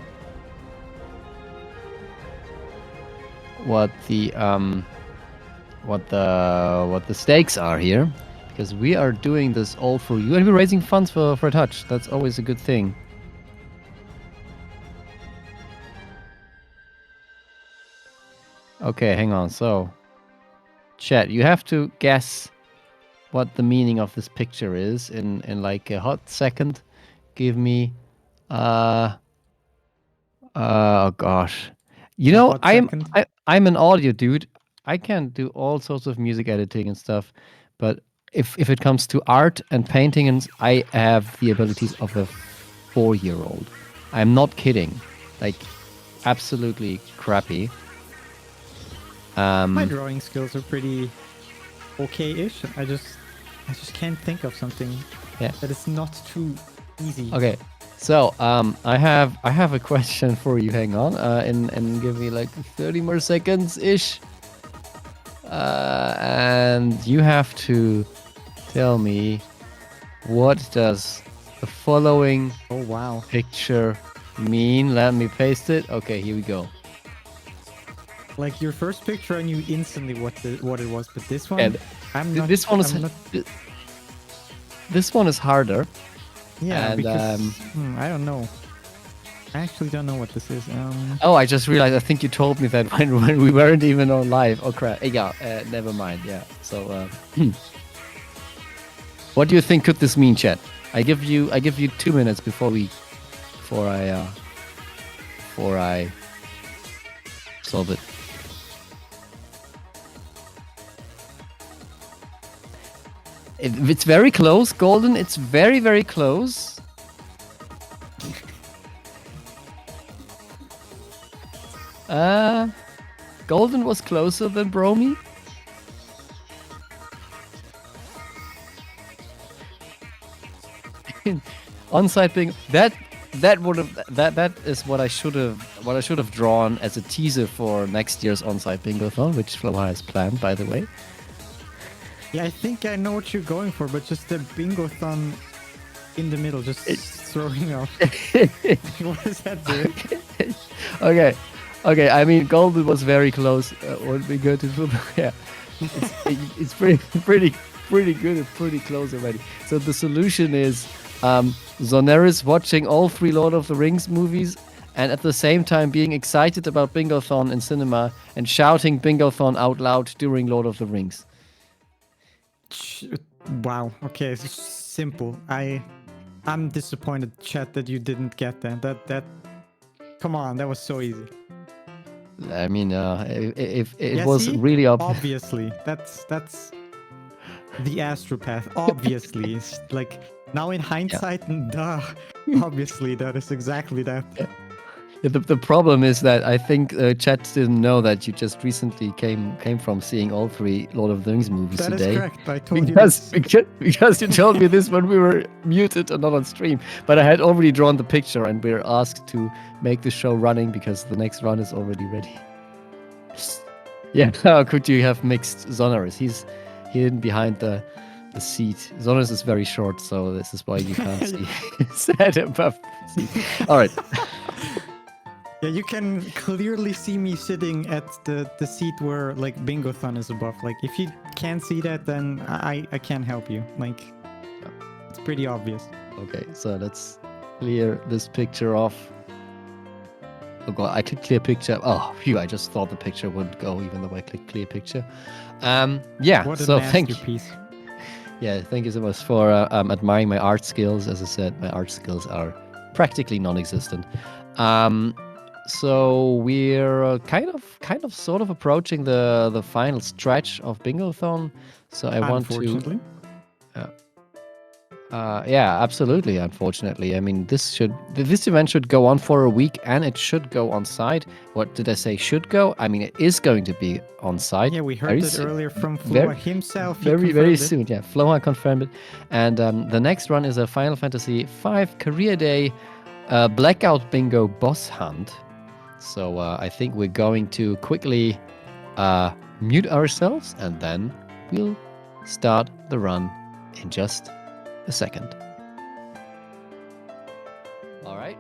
stakes are here, because we are doing this all for you, and we're raising funds for Fred Hutch. That's always a good thing. Okay, hang on. So, chat, you have to guess what the meaning of this picture is in like a hot second. Give me oh gosh. You A know, hot second? I'm an audio dude. I can do all sorts of music editing and stuff, but if it comes to art and painting, and I have the abilities of a 4-year-old. I'm not kidding. Like, absolutely crappy. my drawing skills are pretty okay-ish. I just can't think of something Yeah. that is not too easy. Okay, so I have a question for you. Hang on, and give me like 30 more seconds ish, and you have to tell me what does the following Oh wow. picture mean. Let me paste it. Okay, here we go. Like your first picture, I knew instantly what it was, but this one, And I'm not. this one is I'm not, this one is harder. yeah, and, because I don't know. I actually don't know what this is. Oh, I just realized. I think you told me that when we weren't even on live. Oh crap! Yeah, never mind. Yeah. So, what do you think could this mean, chat? I give you 2 minutes before I solve it. It's very close, Golden. It's very, very close. Golden was closer than Bromy. On-site bingo. That is what I should have drawn as a teaser for next year's on-site bingothon, which Flower has planned, by the way. yeah, I think I know what you're going for, but just the Bingothon in the middle, just throwing off. What is that doing? Okay. I mean, Golden was very close when we go to football. Yeah, it's pretty good and pretty close already. So the solution is Zoneris watching all 3 Lord of the Rings movies and at the same time being excited about Bingothon in cinema and shouting Bingothon out loud during Lord of the Rings. Wow. Okay, it's simple. I'm disappointed, chat, that you didn't get that. That. Come on, that was so easy. I mean, if it Yeah, was see? really obvious. Obviously, that's the astropath. Obviously, it's like now in hindsight, duh. Obviously, that is exactly that. Yeah, the problem is that I think chat didn't know that you just recently came from seeing all 3 Lord of the Rings movies That is today. correct. I told you this. Because you told me this when we were muted and not on stream. But I had already drawn the picture and we were asked to make the show running because the next run is already ready. Yeah, how could you have mixed Zoneris? He's hidden behind the seat. Zoneris is very short, so this is why you can't see his head above the seat. All right. Yeah, you can clearly see me sitting at the seat where like Bingothon is above. Like if you can't see that, then I can't help you. Like it's pretty obvious. Okay, so let's clear this picture off. Oh god, I clicked clear picture. Oh, phew, I just thought the picture wouldn't go even though I clicked clear picture. Yeah, What a so thank you. masterpiece. Yeah, thank you so much for admiring my art skills. As I said, my art skills are practically non-existent. So we're kind of sort of approaching the final stretch of Bingothon. So I want to. Unfortunately. Yeah, absolutely. Unfortunately, I mean, this event should go on for a week, and it should go on site. What did I say? Should go? I mean, it is going to be on site. Yeah, we heard very it soon. earlier from Floa himself. He Very confirmed it. soon. Yeah, Floa confirmed it. And the next run is a Final Fantasy V Career Day Blackout Bingo Boss Hunt. So I think we're going to quickly mute ourselves, and then we'll start the run in just a second. All right.